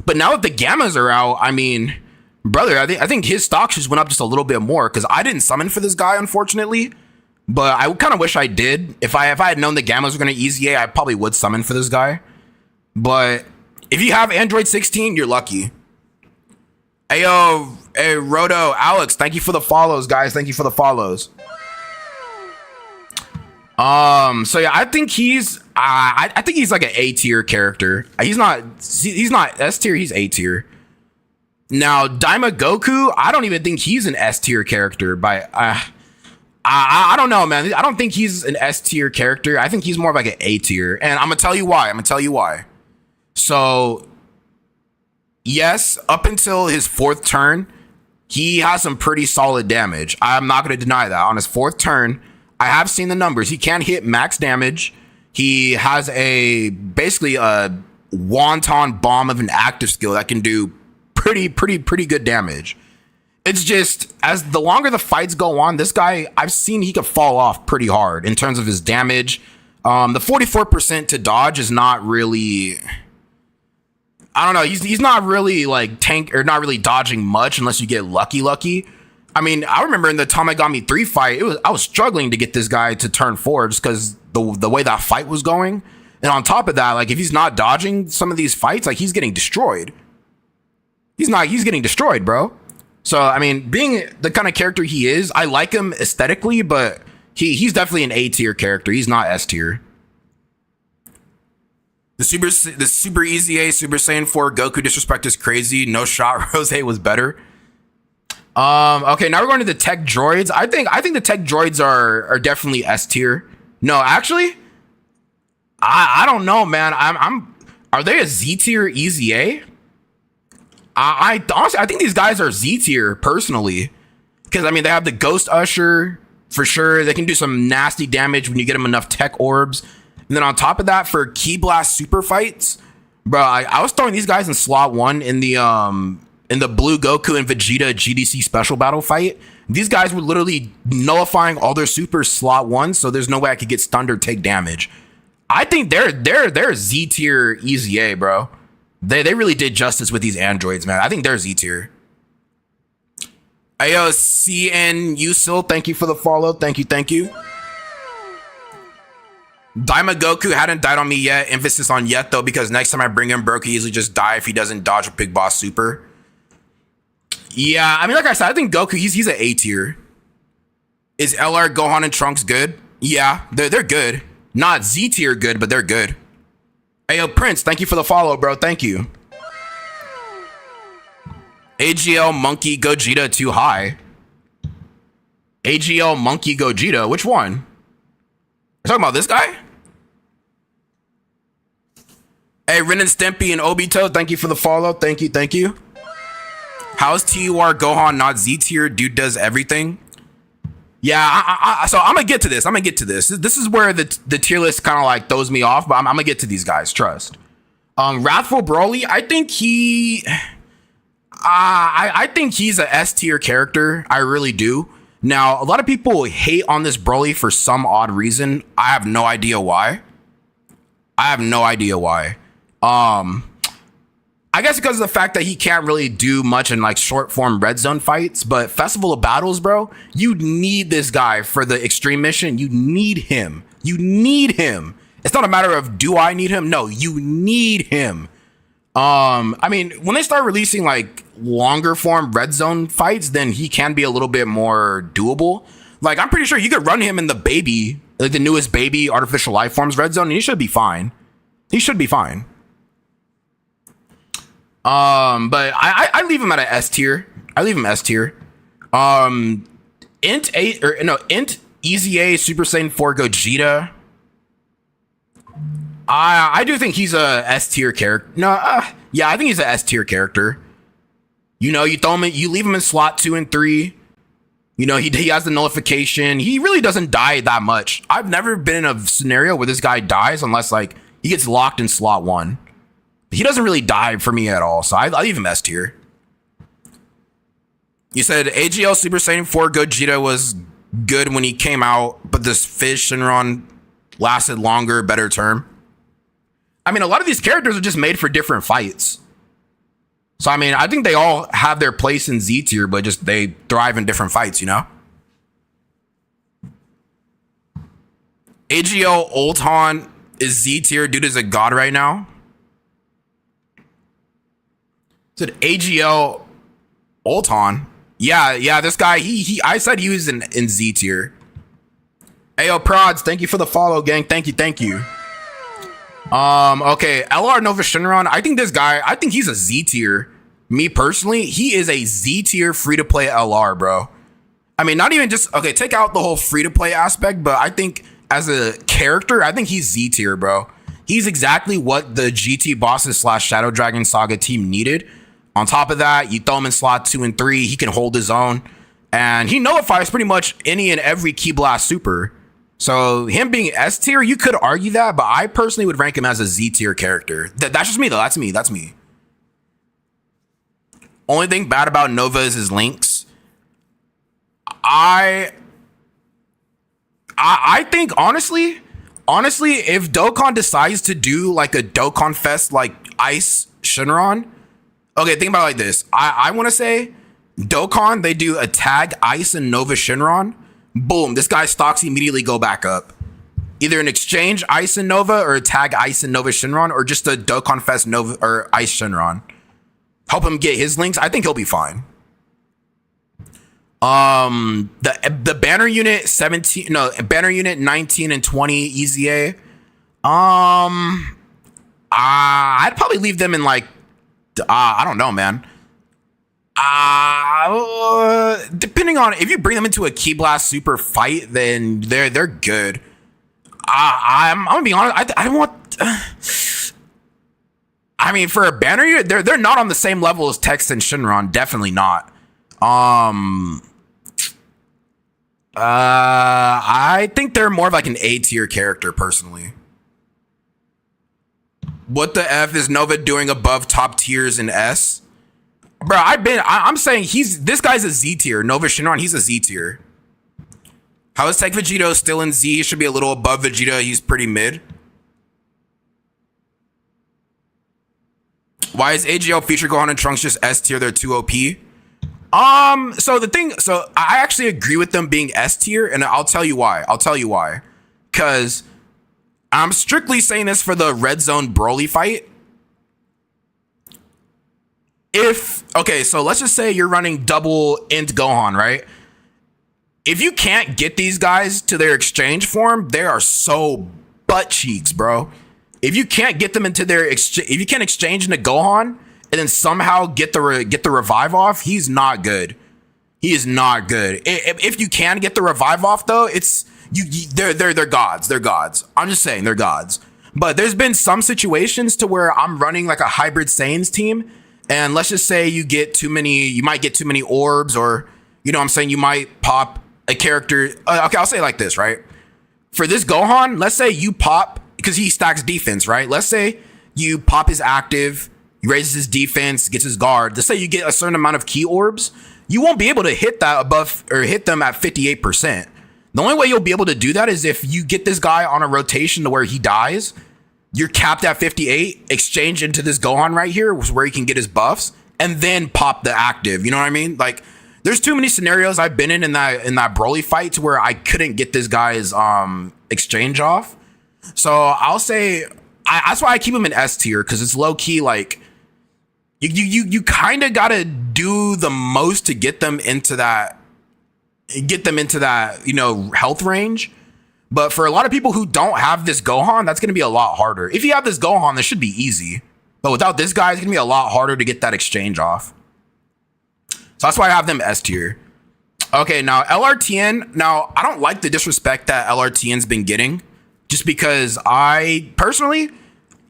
S1: But now that the Gammas are out, I mean, brother, I think his stock just went up just a little bit more, because I didn't summon for this guy, unfortunately. But I kind of wish I did. If I had known the Gammas were going to easy A, I probably would summon for this guy. But if you have Android 16, you're lucky. Hey, Roto, Alex, thank you for the follows, guys. Thank you for the follows. So yeah, I think he's like an A tier character. He's not S tier, he's A tier. Now, Daima Goku, I don't even think he's an S tier character I don't know, man. I don't think he's an S tier character. I think he's more of like an A tier. And I'm gonna tell you why. So, yes, up until his 4th turn, he has some pretty solid damage. I'm not gonna deny that. On his 4th turn, I have seen the numbers. He can hit max damage. He has basically a wonton bomb of an active skill that can do pretty good damage. It's just, as the longer the fights go on, this guy, I've seen he could fall off pretty hard in terms of his damage. The 44% to dodge is not really, I don't know. He's not really like not really dodging much unless you get lucky. I mean, I remember in the Tamagami 3 fight, I was struggling to get this guy to turn 4 just because the way that fight was going. And on top of that, like if he's not dodging some of these fights, like he's getting destroyed. He's getting destroyed, bro. So, I mean, being the kind of character he is, I like him aesthetically, but he's definitely an A tier character. He's not S tier. The super easy A Super Saiyan 4 Goku disrespect is crazy. No shot. Rose was better. Okay, now we're going to the tech droids. I think the tech droids are definitely S tier. No, actually, I don't know, man. Are they a Z tier easy A? I honestly, I think these guys are Z tier personally, because I mean they have the Ghost Usher for sure. They can do some nasty damage when you get them enough tech orbs, and then on top of that, for Ki Blast super fights, bro, I was throwing these guys in slot 1 in the Blue Goku and Vegeta GDC special battle fight. These guys were literally nullifying all their super slot 1, so there's no way I could get stunned or take damage. I think they're Z tier easy A, bro. They really did justice with these androids, man. I think they're Z tier. Ayo, CN Usil, thank you for the follow. Thank you. Daima Goku hadn't died on me yet. Emphasis on yet, though, because next time I bring him, bro, he usually just die if he doesn't dodge a big boss super. Yeah, I mean, like I said, I think Goku, he's an A tier. Is LR, Gohan, and Trunks good? Yeah, they're good. Not Z tier good, but they're good. Ayo, Prince, thank you for the follow, bro. Thank you. AGL Monkey Gogeta too high. AGL Monkey Gogeta, which one? You're talking about this guy? Hey, Ren and Stimpy and Obito, thank you for the follow. Thank you. How's TUR Gohan not Z tier? Dude does everything. Yeah, so I'm gonna get to this. This is where the tier list kind of like throws me off, but I'm gonna get to these guys. Trust. Wrathful Broly, I think I think he's a S tier character. I really do, Now, a lot of people hate on this Broly for some odd reason. I have no idea why. I guess because of the fact that he can't really do much in like short form red zone fights, but Festival of Battles, bro, you need this guy for the extreme mission. You need him. It's not a matter of do I need him? No, you need him. I mean, when they start releasing like longer form red zone fights, then he can be a little bit more doable. Like, I'm pretty sure you could run him in the baby, like the newest baby artificial life forms red zone, and he should be fine. But I leave him at an S tier. Int Easy A Super Saiyan 4 Gogeta. I do think he's a S tier character. Yeah, I think he's an S tier character. You know, you leave him in slot 2 and 3. You know, he has the nullification. He really doesn't die that much. I've never been in a scenario where this guy dies unless like he gets locked in slot 1. He doesn't really die for me at all, so I leave him S tier. You said AGL Super Saiyan 4 Gogeta was good when he came out, but this Fish Shinron lasted longer, better term. I mean, a lot of these characters are just made for different fights. So, I mean, I think they all have their place in Z tier, but just they thrive in different fights, you know? AGL Ulton is Z tier. Dude is a god right now. Said AGL Ulton. Yeah, this guy, I said he was in Z tier. Ayo, Prods, thank you for the follow, gang. Thank you. Okay, LR Nova Shinron. I think he's a Z tier. Me personally, he is a Z tier free to play LR, bro. I mean, not even just, okay, take out the whole free to play aspect, but I think as a character, I think he's Z tier, bro. He's exactly what the GT bosses / Shadow Dragon Saga team needed. On top of that, you throw him in slot 2 and 3, he can hold his own, and he nullifies pretty much any and every Ki Blast super. So him being S tier, you could argue that, but I personally would rank him as a Z tier character. That's just me though. That's me. Only thing bad about Nova is his links. I think honestly, if Dokkan decides to do like a Dokkan Fest like Ice Shinron, okay, think about it like this. I want to say Dokkan, they do a tag Ice and Nova Shinron. Boom, this guy's stocks immediately go back up. Either an exchange Ice and Nova or a tag Ice and Nova Shinron, or just a Dokkan Fest Nova or Ice Shinron. Help him get his links. I think he'll be fine. The banner unit 17, no, banner unit 19 and 20 Easy A. I'd probably leave them in like, I don't know, man. Depending on if you bring them into a Ki Blast super fight, then they're good. I'm gonna be honest. I want. I mean, for a banner unit, they're not on the same level as Text and Shinron. Definitely not. I think they're more of like an A tier character personally. What the F is Nova doing above top tiers in S? Bro, I'm saying this guy's a Z tier. Nova Shinron, he's a Z tier. How is Tech Vegito still in Z? He should be a little above Vegeta. He's pretty mid. Why is AGL Feature Gohan and Trunks just S tier? They're too OP. So I actually agree with them being S tier, and I'll tell you why. Because I'm strictly saying this for the Red Zone Broly fight. So let's just say you're running double Int Gohan, right? If you can't get these guys to their exchange form, they are so butt cheeks, bro. If you can't get them into their if you can't exchange into Gohan and then somehow get the revive off, he's not good. He is not good. If you can get the revive off though, they're gods. They're gods. I'm just saying they're gods. But there's been some situations to where I'm running like a hybrid Saiyans team, and let's just say you might get too many orbs, or you know what I'm saying, you might pop a character. Okay, I'll say it like this, right? For this Gohan, let's say you pop, because he stacks defense, right? Let's say you pop his active, he raises his defense, gets his guard. Let's say you get a certain amount of key orbs. you won't be able to hit that above or hit them at 58%. The only way you'll be able to do that is if you get this guy on a rotation to where he dies. You're capped at 58, exchange into this Gohan right here, where he can get his buffs, and then pop the active. You know what I mean? Like, there's too many scenarios I've been in that Broly fight to where I couldn't get this guy's exchange off. So I'll say that's why I keep him in S tier, because it's low key like you kind of gotta do the most to get them into that health range. But for a lot of people who don't have this Gohan, that's going to be a lot harder. If you have this Gohan, this should be easy. But without this guy, it's going to be a lot harder to get that exchange off. So that's why I have them S tier. Okay, now LRTN. Now, I don't like the disrespect that LRTN's been getting. Just because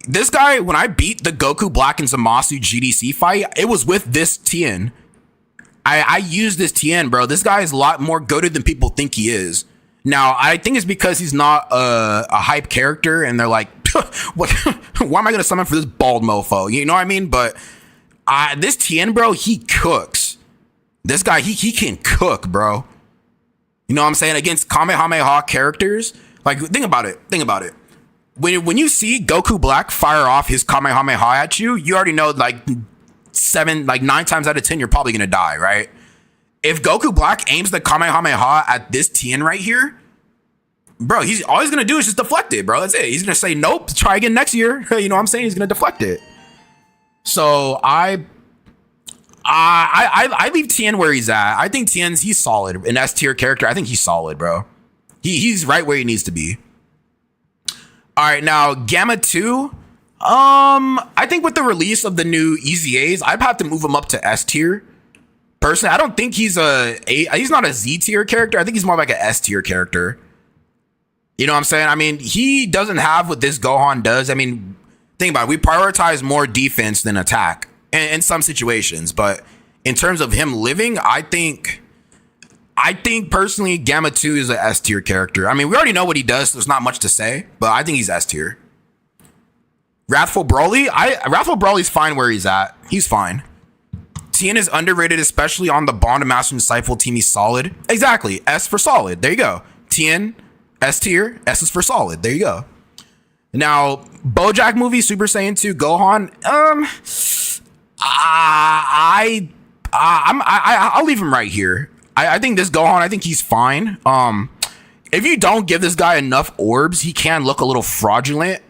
S1: this guy, when I beat the Goku Black and Zamasu GDC fight, it was with this TN. I used this TN, bro. This guy is a lot more goated than people think he is. Now, I think it's because he's not a hype character, and they're like, what? Why am I going to summon for this bald mofo? You know what I mean? But this Tien, bro, he cooks. This guy, he can cook, bro. You know what I'm saying? Against Kamehameha characters. Like, think about it. When you see Goku Black fire off his Kamehameha at you, you already know, like, 9 times out of 10, you're probably going to die, right? If Goku Black aims the Kamehameha at this Tien right here, bro, all he's gonna do is just deflect it, bro. That's it. He's gonna say, nope, try again next year. You know what I'm saying? He's gonna deflect it. So I leave Tien where he's at. I think he's solid. An S tier character. I think he's solid, bro. He's right where he needs to be. All right, now Gamma 2. I think with the release of the new EZAs, I'd have to move him up to S tier. Personally, I don't think he's not a Z tier character. I think he's more like an S tier character. You know what I'm saying? I mean, he doesn't have what this Gohan does. I mean, think about it. We prioritize more defense than attack in some situations. But in terms of him living, I think personally, Gamma 2 is an S tier character. I mean, we already know what he does, so there's not much to say. But I think he's S tier. Wrathful Broly's fine where he's at. He's fine. Tien is underrated, especially on the Bond Master Disciple team. He's solid. Exactly. S for solid. There you go. Tien, S tier. S is for solid. There you go. Now, BoJack movie, Super Saiyan 2, Gohan. I'll leave him right here. I think this Gohan, I think he's fine. If you don't give this guy enough orbs, he can look a little fraudulent.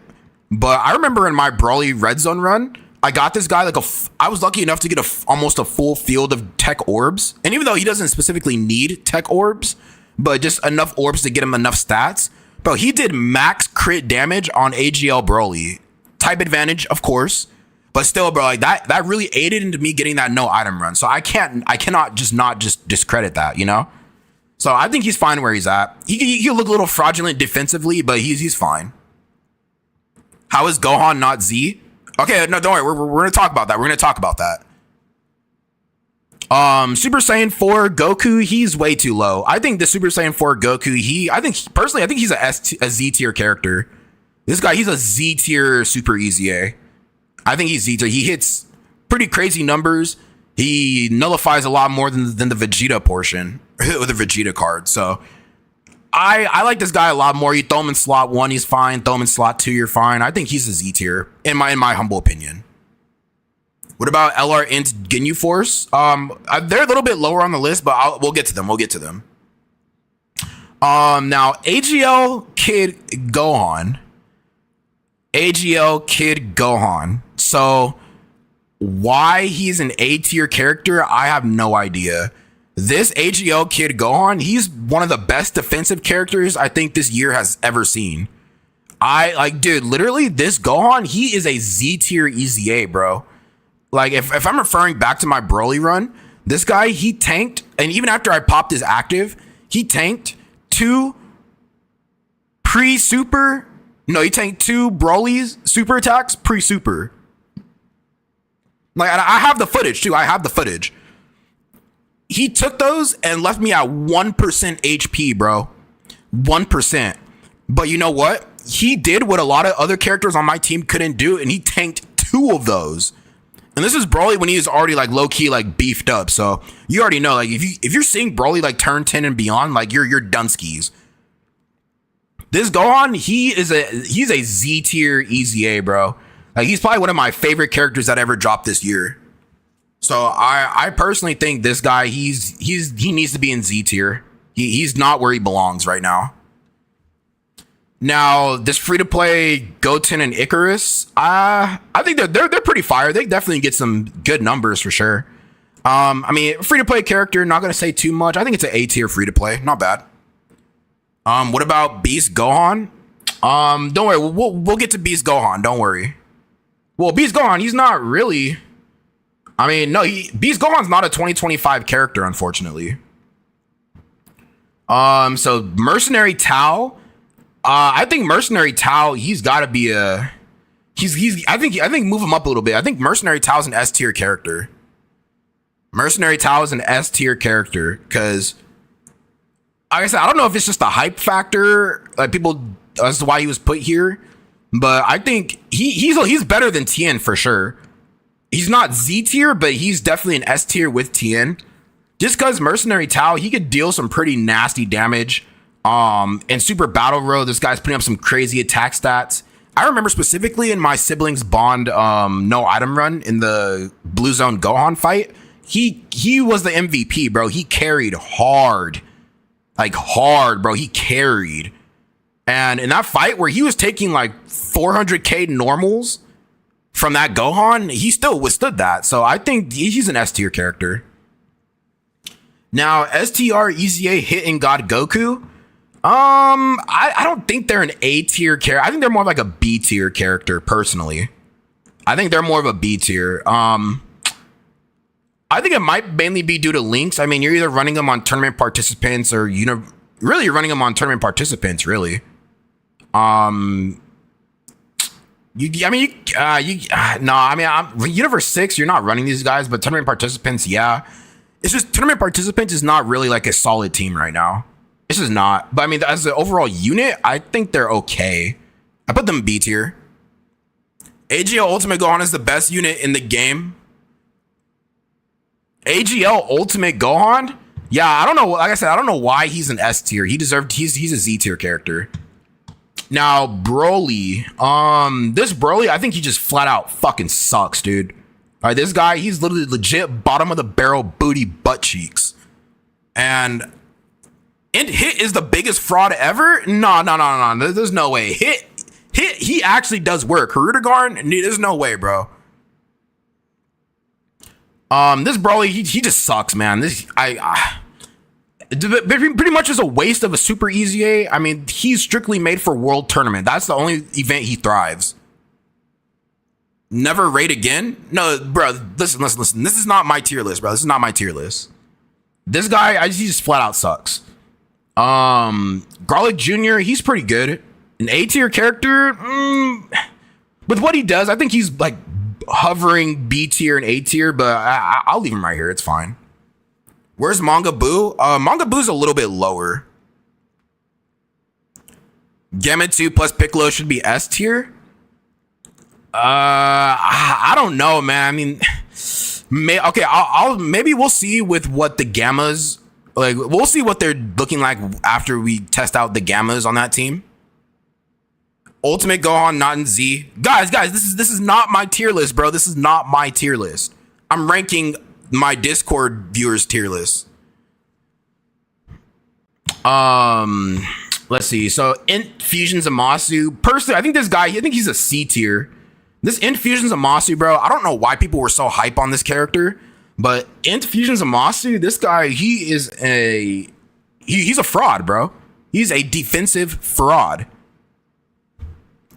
S1: But I remember in my Broly Red Zone run, I got this guy I was lucky enough to get almost a full field of tech orbs. And even though he doesn't specifically need tech orbs, but just enough orbs to get him enough stats, bro, he did max crit damage on AGL Broly. Type advantage, of course, but still, bro, like that really aided into me getting that no item run. So I cannot just discredit that, you know? So I think he's fine where he's at. He'll look a little fraudulent defensively, but he's fine. How is Gohan not Z? Okay, no, don't worry. We're going to talk about that. Super Saiyan 4 Goku, he's way too low. I think the Super Saiyan 4 Goku, I think he's a Z tier character. This guy, he's a Z tier Super EZA. I think he's Z tier. He hits pretty crazy numbers. He nullifies a lot more than the Vegeta portion with the Vegeta card. So I like this guy a lot more. You throw him in slot 1, he's fine. Throw him in slot 2, you're fine. I think he's a Z tier in my humble opinion. What about LR Int Ginyu Force? They're a little bit lower on the list, but we'll get to them. Now AGL Kid Gohan. So why he's an A tier character, I have no idea. This AGL Kid Gohan, he's one of the best defensive characters I think this year has ever seen. Dude, literally this Gohan, he is a Z tier EZA, bro. Like if I'm referring back to my Broly run, this guy, he tanked, and even after I popped his active, he tanked 2 Broly's super attacks pre-super. Like I have the footage too. He took those and left me at 1% HP, bro. 1%. But you know what? He did what a lot of other characters on my team couldn't do, and he tanked 2 of those. And this is Broly when he is already like low key like beefed up. So you already know, like if you're seeing Broly like turn 10 and beyond, like you're done skis. This Gohan, he's a Z tier EZA, bro. Like he's probably one of my favorite characters that ever dropped this year. So I personally think this guy, he needs to be in Z tier. He's not where he belongs right now. Now, this free-to-play Goten and Icarus, I think they're pretty fire. They definitely get some good numbers for sure. I mean, free-to-play character, not gonna say too much. I think it's an A tier free-to-play, not bad. What about Beast Gohan? Don't worry, we'll get to Beast Gohan. Don't worry. Well, Beast Gohan, he's not really. I mean, no, Beast Gohan's not a 2025 character, unfortunately. So Mercenary Tao. I think Mercenary Tao, he's got to be a. I think move him up a little bit. I think Mercenary Tao's an S tier character. Mercenary Tao is an S tier character because, like I said, I don't know if it's just a hype factor, like people as to why he was put here, but I think he's better than Tien for sure. He's not Z tier, but he's definitely an S tier with Tien. Just because Mercenary Tao, he could deal some pretty nasty damage. In Super Battle Road, this guy's putting up some crazy attack stats. I remember specifically in my siblings bond no item run in the Blue Zone Gohan fight, he was the MVP, bro. He carried hard. Like hard, bro. He carried. And in that fight where he was taking like 400k normals from that Gohan, he still withstood that. So I think he's an S tier character. Now, STR EZA Hit God Goku. I don't think they're an A tier character. I think they're more like a B tier character, personally. I think they're more of a B tier. I think it might mainly be due to links. I mean, you're either running them on tournament participants or really you're running them on tournament participants, really. Universe 6, you're not running these guys, but tournament participants, yeah. It's just tournament participants is not really like a solid team right now. This is not. But I mean, as an overall unit, I think they're okay. I put them B tier. AGL Ultimate Gohan is the best unit in the game. AGL Ultimate Gohan? Yeah, I don't know. Like I said, I don't know why he's an S tier. He's a Z tier character. Now, Broly. This Broly, I think he just flat out fucking sucks, dude. All right, this guy, he's literally legit bottom of the barrel booty butt cheeks. And Hit is the biggest fraud ever? No. There's no way. Hit, he actually does work. Harudegarn, there's no way, bro. This Broly, he just sucks, man. Pretty much is a waste of a super EZA. I mean, he's strictly made for World Tournament. That's the only event he thrives. Never raid again? No, bro, listen. This is not my tier list, bro. This is not my tier list. This guy, he just flat out sucks. Garlic Jr., he's pretty good. An A tier character, with what he does, I think he's like hovering B tier and A tier, but I'll leave him right here. It's fine. Where's Manga Buu? Manga Buu's a little bit lower. Gamma 2 plus Piccolo should be S tier. I don't know, man. I mean, maybe we'll see with what the Gammas. Like, we'll see what they're looking like after we test out the Gammas on that team. Ultimate Gohan, not in Z. Guys, this is not my tier list, bro. This is not my tier list. I'm ranking my Discord viewers' tier list. Let's see. So, Infusion Zamasu. Personally, I think this guy, I think he's a C tier. This Infusion Zamasu, bro, I don't know why people were so hype on this character. But Infusion Zamasu, this guy, he's a fraud, bro. He's a defensive fraud.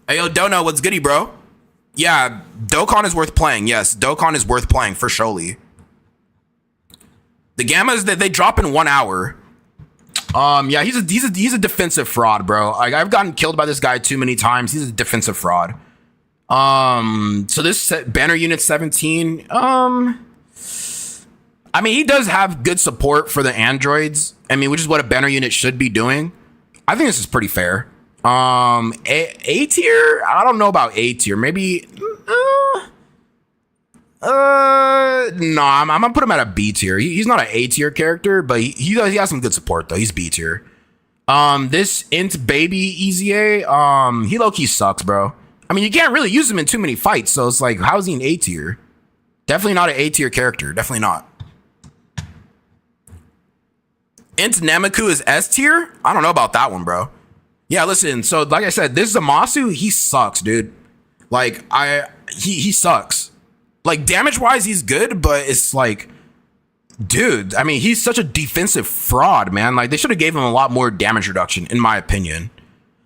S1: Hey, yo, Dono, what's goody, bro? Yeah, Dokkan is worth playing. Yes, Dokkan is worth playing for surely. The Gammas that they drop in 1 hour. Yeah, he's a defensive fraud, bro. Like, I've gotten killed by this guy too many times. He's a defensive fraud. So this banner unit 17. I mean, he does have good support for the androids. I mean, which is what a banner unit should be doing. I think this is pretty fair. A tier? I don't know about A tier. Maybe. No, I'm gonna put him at a B tier. He's not an A tier character, but he has some good support though. He's B tier. This int baby Easy A, he low key sucks, bro. I mean, you can't really use him in too many fights, so it's like, how is he an A tier? Definitely not an A tier character. Definitely not. Int Namaku is S tier? I don't know about that one, bro. Yeah, listen, so like I said, this Zamasu, he sucks, dude. Like, he sucks. Like, damage-wise, he's good, but it's like, dude, I mean, he's such a defensive fraud, man. Like, they should have gave him a lot more damage reduction, in my opinion.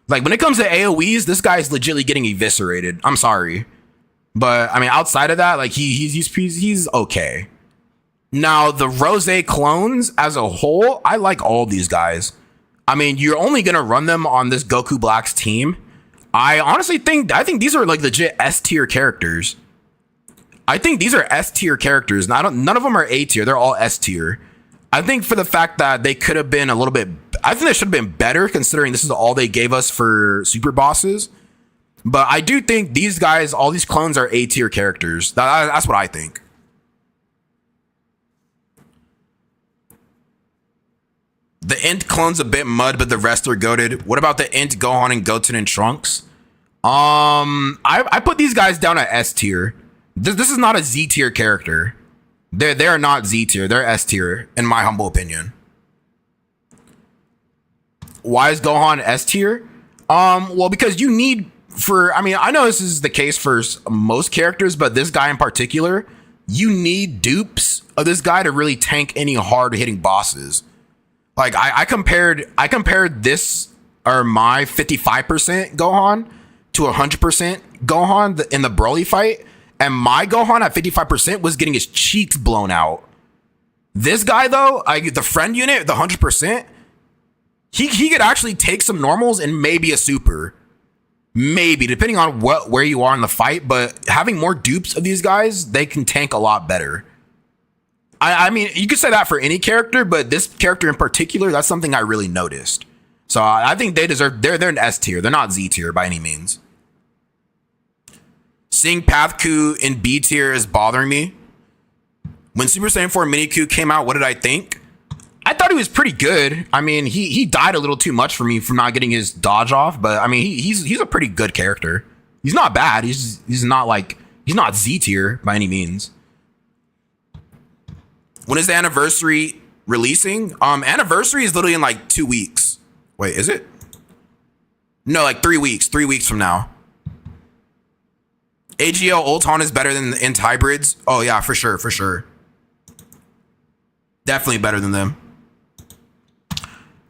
S1: Like, when it comes to AoEs, this guy's legitimately getting eviscerated. I'm sorry. But, I mean, outside of that, like, he's okay. Now, the Rose clones as a whole, I like all these guys. I mean, you're only going to run them on this Goku Black's team. I honestly think these are like legit S tier characters. I think these are S tier characters. None of them are A tier. They're all S tier. I think for the fact that they could have been a little bit, I think they should have been better considering this is all they gave us for super bosses. But I do think these guys, all these clones are A tier characters. That's what I think. The int clone's a bit mud, but the rest are goated. What about the int Gohan and Goten and Trunks? I put these guys down at S tier. This is not a Z tier character. They're not Z tier. They're S tier, in my humble opinion. Why is Gohan S tier? Well, because you need I mean, I know this is the case for most characters, but this guy in particular, you need dupes of this guy to really tank any hard hitting bosses. Like I compared this or my 55% Gohan to 100% Gohan in the Broly fight, and my Gohan at 55% was getting his cheeks blown out. This guy though, the friend unit, the 100%, he could actually take some normals and maybe a super, maybe depending on where you are in the fight. But having more dupes of these guys, they can tank a lot better. I mean, you could say that for any character, but this character in particular, that's something I really noticed. So I think they deserve, they're an S tier. They're not Z tier by any means. Seeing Pathku in B tier is bothering me. When Super Saiyan 4 Mini-Ku came out, what did I think? I thought he was pretty good. I mean, he died a little too much for me from not getting his dodge off, but I mean, he's a pretty good character. He's not bad. He's not Z tier by any means. When is the anniversary releasing? Anniversary is literally in like 2 weeks. Wait, is it? No, like 3 weeks. 3 weeks from now. AGL Ultron is better than the Int hybrids. Oh yeah, for sure, for sure. Definitely better than them.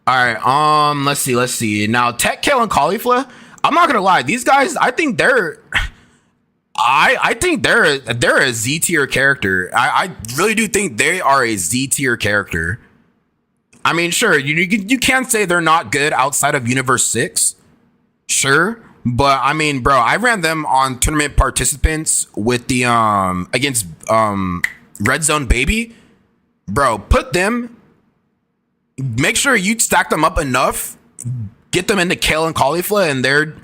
S1: All right, let's see. Now, Tech Kale and Caulifla, I'm not gonna lie, these guys, I think they're a Z tier character. I really do think they are a Z tier character. I mean, sure, you can't say they're not good outside of Universe 6. Sure. But I mean, bro, I ran them on tournament participants with the against Red Zone Baby. Bro, put them, make sure you stack them up enough, get them into Kale and Caulifla and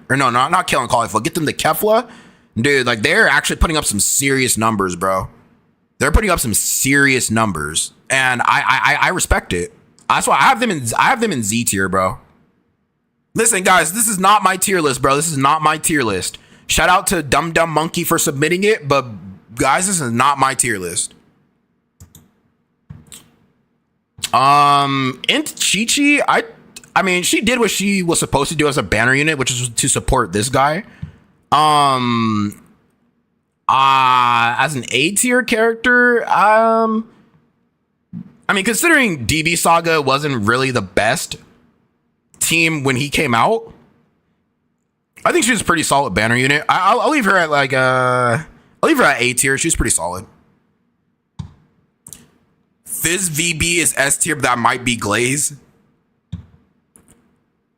S1: not Kale and Caulifla, get them to Kefla. Dude, like they're actually putting up some serious numbers, bro. They're putting up some serious numbers, and I respect it. That's why I have them in Z tier, bro. Listen, guys, this is not my tier list, bro. This is not my tier list. Shout out to Dum Dum Monkey for submitting it, but guys, this is not my tier list. Int Chi-Chi, I mean, she did what she was supposed to do as a banner unit, which is to support this guy. As an A tier character, I mean, considering DB Saga wasn't really the best team when he came out, I think she was a pretty solid banner unit. I'll leave her at like I'll leave her at A tier. She's pretty solid. Fizz VB is S tier, but that might be Glaze.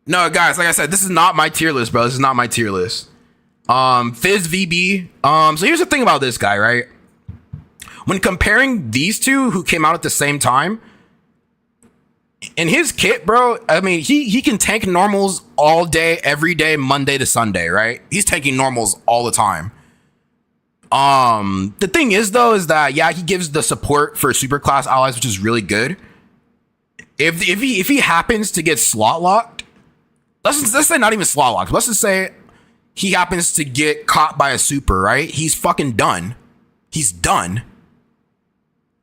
S1: No, guys, like I said, this is not my tier list, bro. This is not my tier list. Fizz VB. So here's the thing about this guy, right? When comparing these two who came out at the same time, in his kit, bro, I mean, he can tank normals all day, every day, Monday to Sunday, right? He's tanking normals all the time. The thing is though, is that yeah, he gives the support for superclass allies, which is really good. If he happens to get slot locked, let's say not even slot locked. Let's just say he happens to get caught by a super, right? He's fucking done. He's done.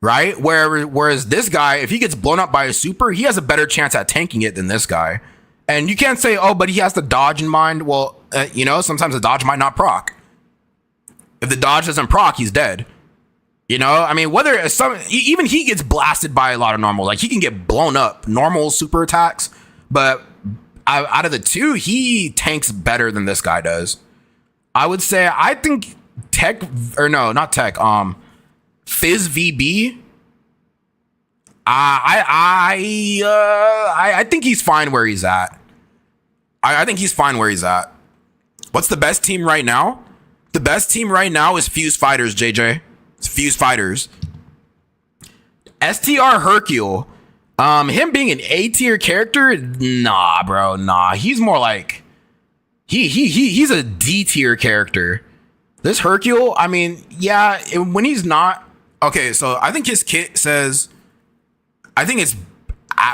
S1: Right? Whereas this guy, if he gets blown up by a super, he has a better chance at tanking it than this guy. And you can't say, oh, but he has the dodge in mind. Well, you know, sometimes the dodge might not proc. If the dodge doesn't proc, he's dead. You know, I mean, whether even he gets blasted by a lot of normal, like he can get blown up, normal super attacks. But out of the two, he tanks better than this guy does. I would say, I think Fizz VB. I think he's fine where he's at. I think he's fine where he's at. What's the best team right now? The best team right now is Fuse Fighters, JJ. It's Fuse Fighters. STR Hercule. Him being an A tier character, nah, bro, nah. He's more like he's a D tier character. This Hercule, I mean, yeah, when he's not okay. So I think his kit says, I think it's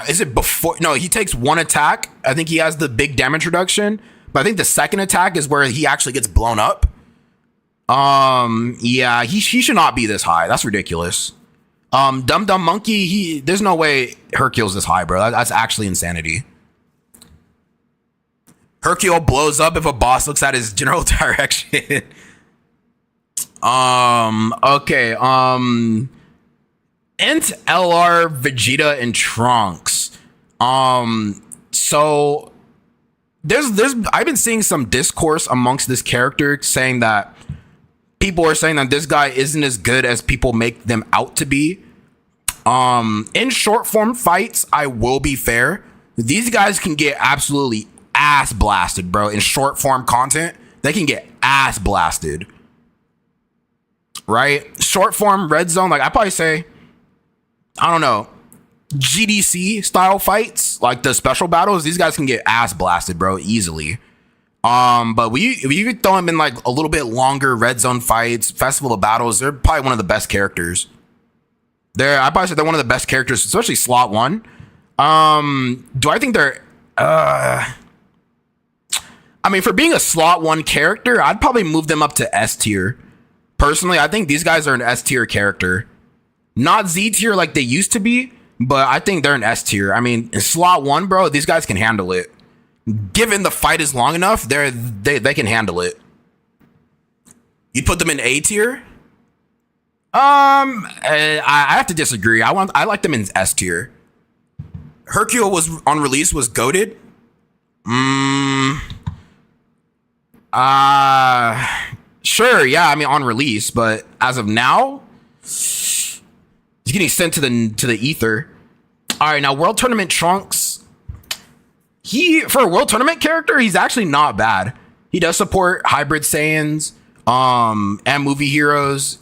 S1: is it before? No, he takes one attack. I think he has the big damage reduction, but I think the second attack is where he actually gets blown up. Yeah, he should not be this high. That's ridiculous. Dumb Dumb Monkey, there's no way Hercule's this high, bro. That's actually insanity. Hercule blows up if a boss looks at his general direction. Okay. Int LR Vegeta and Trunks. So there's I've been seeing some discourse amongst this character saying that people are saying that this guy isn't as good as people make them out to be. In short form fights, I will be fair. These guys can get absolutely ass blasted, bro. In short form content, they can get ass blasted. Right? Short form red zone, like I probably say, I don't know, GDC style fights, like the special battles, these guys can get ass blasted, bro, easily. But if you throw them in like a little bit longer red zone fights, festival of battles, they're probably one of the best characters. I probably say they're one of the best characters, especially slot one. Do I think they're I mean, for being a slot one character, I'd probably move them up to S tier. Personally, I think these guys are an S tier character. Not Z tier like they used to be, but I think they're an S tier. I mean, in slot one, bro, these guys can handle it. Given the fight is long enough, they can handle it. You put them in A tier? I have to disagree. I like them in S tier. Hercule was on release was goated. Sure, yeah. I mean, on release, but as of now, he's getting sent to the ether. All right, now World Tournament Trunks. For a World Tournament character, he's actually not bad. He does support Hybrid Saiyans, and movie heroes.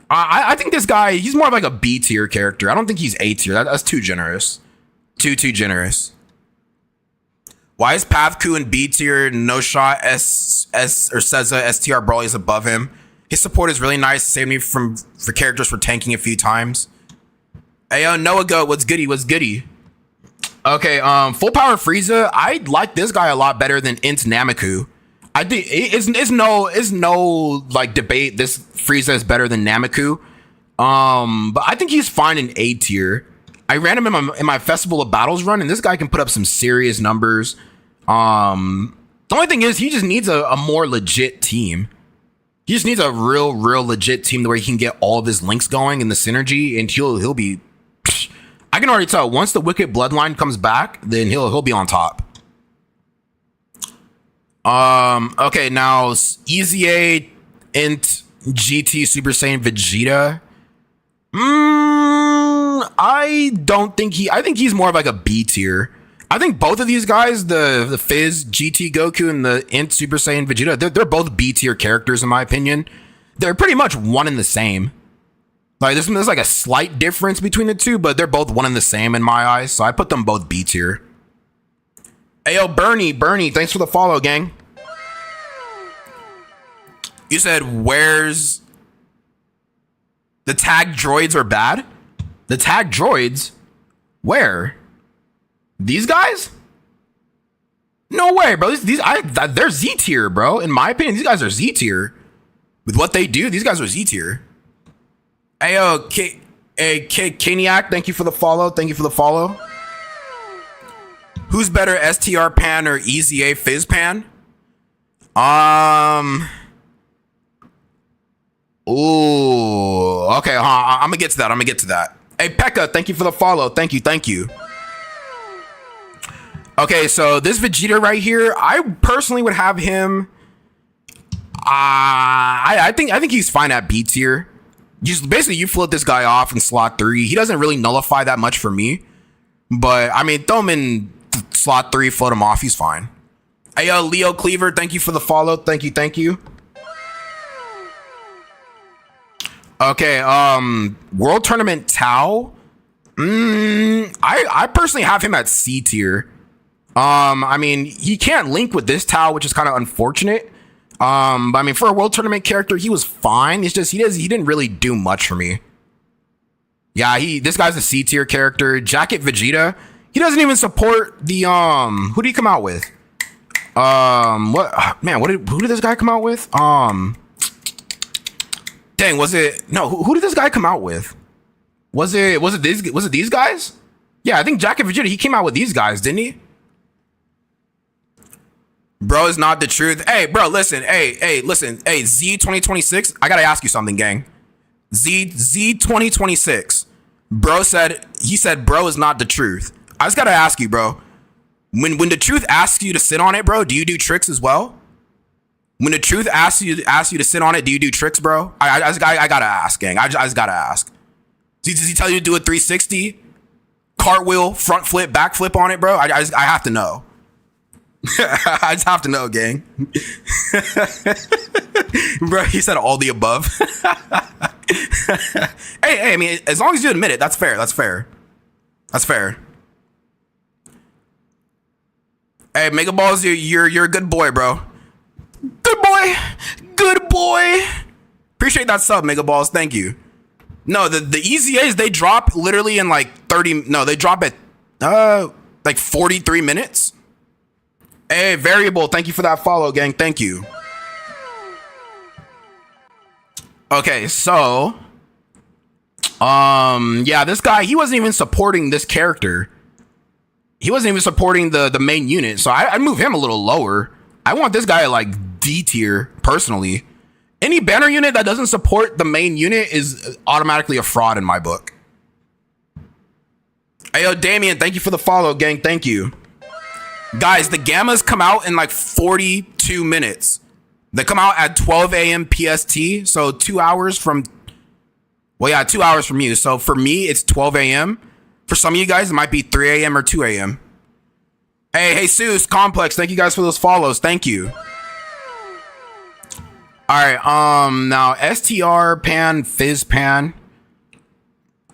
S1: I think this guy, he's more of like a B tier character. I don't think he's A tier. That's too generous. Too generous. Why is Pathku in B tier? No shot S or Seza STR Brawly is above him. His support is really nice. Saved me for characters for tanking a few times. Hey yo, Noah Goat, what's goody? What's goody? Okay, full power Frieza. I like this guy a lot better than Int Namiku. I think it's no like debate. This Frieza is better than Namiku. But I think he's fine in A tier. I ran him in my Festival of Battles run, and this guy can put up some serious numbers. The only thing is, he just needs a more legit team. He just needs a real legit team where he can get all of his links going and the synergy, and he'll be. I can already tell once the Wicked Bloodline comes back, then he'll be on top. Okay, now EZA Int GT Super Saiyan Vegeta. I don't think I think he's more of like a B tier. I think both of these guys, the Fizz GT Goku and the Int Super Saiyan Vegeta, they're both B tier characters in my opinion. They're pretty much one and the same. Like there's like a slight difference between the two, but they're both one and the same in my eyes. So I put them both B tier. Hey yo, Bernie, thanks for the follow, gang. You said where's The tag droids are bad? The tag droids? Where? These guys? No way, bro. They're Z tier, bro. In my opinion, these guys are Z tier. With what they do, these guys are Z tier. Hey, yo, Kaniac, thank you for the follow. Thank you for the follow. Who's better, STR Pan or EZA Fizz Pan? Ooh, okay, I'm gonna get to that. Hey, Pekka, thank you for the follow. Thank you. Okay, so this Vegeta right here, I personally would have him. I think he's fine at B tier. Basically, you float this guy off in slot 3. He doesn't really nullify that much for me, but I mean, throw him in slot 3, float him off. He's fine. Hey, yo, Leo Cleaver, thank you for the follow. Thank you. Okay, World Tournament Tau. I personally have him at C tier. I mean, he can't link with this Tau, which is kind of unfortunate. But I mean, for a World Tournament character, he was fine. It's just he didn't really do much for me. Yeah, this guy's a C tier character. Jacket Vegeta. He doesn't even support the who did he come out with? Who did this guy come out with? Dang, was it? No, who did this guy come out with? Was it these guys? Yeah, I think Jacket Vegeta, he came out with these guys, didn't he? Bro is not the truth. Hey, bro, listen. Hey, listen. Hey, Z 2026. I gotta ask you something, gang. Z 2026. Bro said bro is not the truth. I just gotta ask you, bro. When the truth asks you to sit on it, bro, do you do tricks as well? When the truth asks you to sit on it, do you do tricks, bro? I gotta ask, gang. I just gotta ask. Does he tell you to do a 360, cartwheel, front flip, back flip on it, bro? I have to know. I just have to know, gang. Bro, he said all the above. hey, I mean, as long as you admit it, that's fair. Hey, Mega Balls, you're a good boy, bro. Good boy. Appreciate that sub, Mega Balls. Thank you. No, the EZAs, they drop literally in like 30. No, they drop at like 43 minutes. Hey, Variable, thank you for that follow, gang. Thank you. Okay, so yeah, this guy, he wasn't even supporting this character. He wasn't even supporting the main unit, so I'd move him a little lower. I want this guy at like D tier, personally. Any banner unit that doesn't support the main unit is automatically a fraud in my book. Hey, yo, Damien, thank you for the follow, gang. Thank you. Guys, the Gammas come out in like 42 minutes. They come out at 12 a.m. PST, so 2 hours from... Well, yeah, 2 hours from you. So for me, it's 12 a.m. For some of you guys, it might be 3 a.m. or 2 a.m. Hey, Jesus Complex, thank you guys for those follows. Thank you. All right, now STR Pan, Fizz Pan.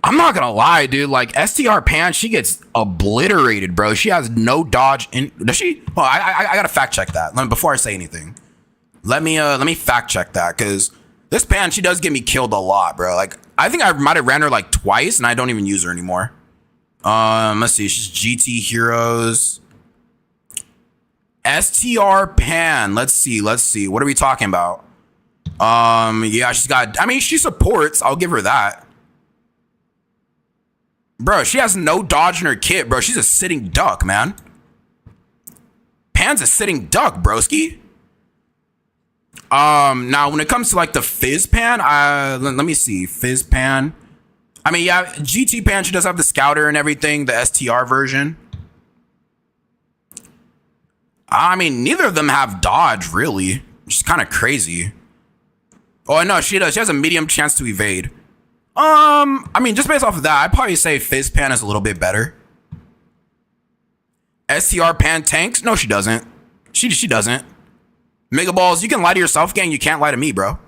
S1: I'm not gonna lie, dude. Like STR Pan, she gets obliterated, bro. She has no dodge. Does she? Well, I gotta fact check that before I say anything. Let me fact check that, because this Pan, she does get me killed a lot, bro. Like I think I might have ran her like twice, and I don't even use her anymore. Let's see. She's GT Heroes. STR Pan. Let's see. What are we talking about? Yeah, she's got. I mean, she supports. I'll give her that. Bro, she has no dodge in her kit, bro. She's a sitting duck, man. Pan's a sitting duck, broski. Now when it comes to like the Fizz Pan, let me see. Fizz Pan. I mean, yeah, GT Pan, she does have the Scouter and everything, the STR version. I mean, neither of them have dodge, really. Which is kind of crazy. Oh, no, she does. She has a medium chance to evade. I mean, just based off of that, I'd probably say Fizz Pan is a little bit better. STR Pan tanks? No, she doesn't. She doesn't. Mega Balls, you can lie to yourself, gang. You can't lie to me, bro.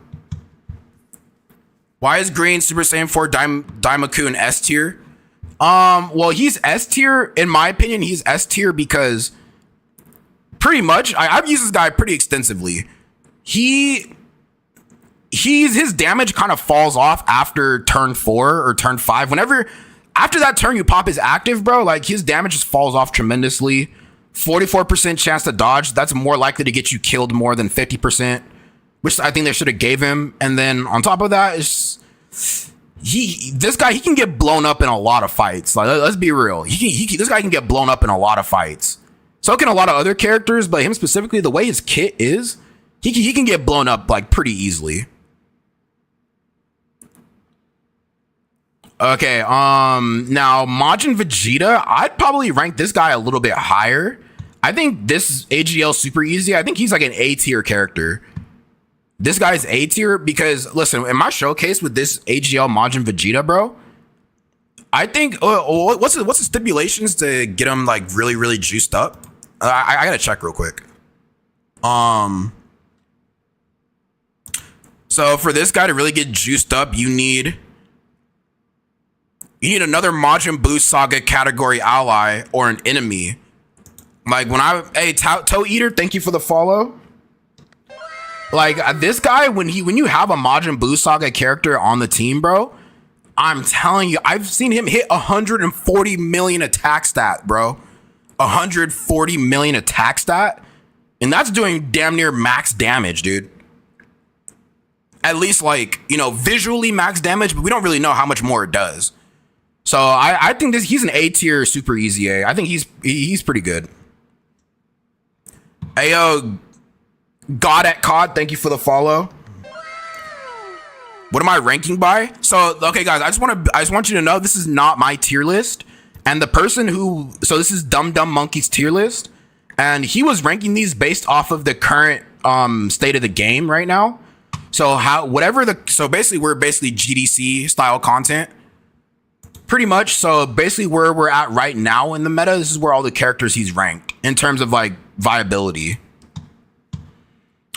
S1: Why is Green Super Saiyan 4 Daimaku S tier? Well, he's S tier. In my opinion, he's S tier because pretty much, I've used this guy pretty extensively. his damage kind of falls off after turn 4 or turn 5. Whenever after that turn you pop his active, bro, like his damage just falls off tremendously. 44% chance to dodge. That's more likely to get you killed more than 50%, which I think they should have gave him. And then on top of that, this guy can get blown up in a lot of fights. Like, let's be real. This guy can get blown up in a lot of fights. So can a lot of other characters, but him specifically, the way his kit is, he can get blown up like pretty easily. Okay, now Majin Vegeta, I'd probably rank this guy a little bit higher. I think this AGL super easy. I think he's like an A tier character. This guy's A tier because, listen, in my showcase with this AGL Majin Vegeta, bro, I think, what's the stipulations to get him like really, really juiced up? I gotta check real quick. So for this guy to really get juiced up, you need another Majin Buu Saga category ally or an enemy. Like hey, Toe Eater, thank you for the follow. Like this guy, when you have a Majin Buu Saga character on the team, bro, I'm telling you, I've seen him hit 140 million attack stat, bro. 140 million attack stat, and that's doing damn near max damage, dude. At least like, visually max damage, but we don't really know how much more it does. So I think he's an A tier super easy A. I think he's pretty good. Hey yo, God at COD, thank you for the follow. What am I ranking by? So okay guys, I just want you to know this is not my tier list. And the person this is Dumb Monkey's tier list, and he was ranking these based off of the current state of the game right now. So basically we're GDC style content. Pretty much. So basically where we're at right now in the meta, this is where all the characters he's ranked in terms of like viability.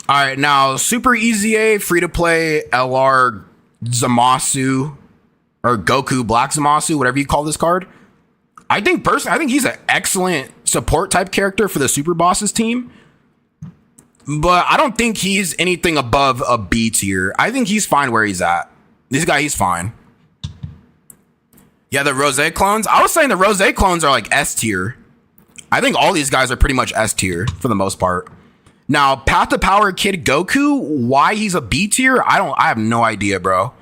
S1: All right, now super easy A, free to play LR Zamasu or Goku Black Zamasu, whatever you call this card. I think he's an excellent support type character for the Super Bosses team, but I don't think he's anything above a B tier. I think he's fine where he's at. This guy, he's fine. Yeah, the Rose clones. I was saying the Rose clones are like S tier. I think all these guys are pretty much S tier for the most part. Now, Path to Power Kid Goku, why he's a B tier? I have no idea, bro.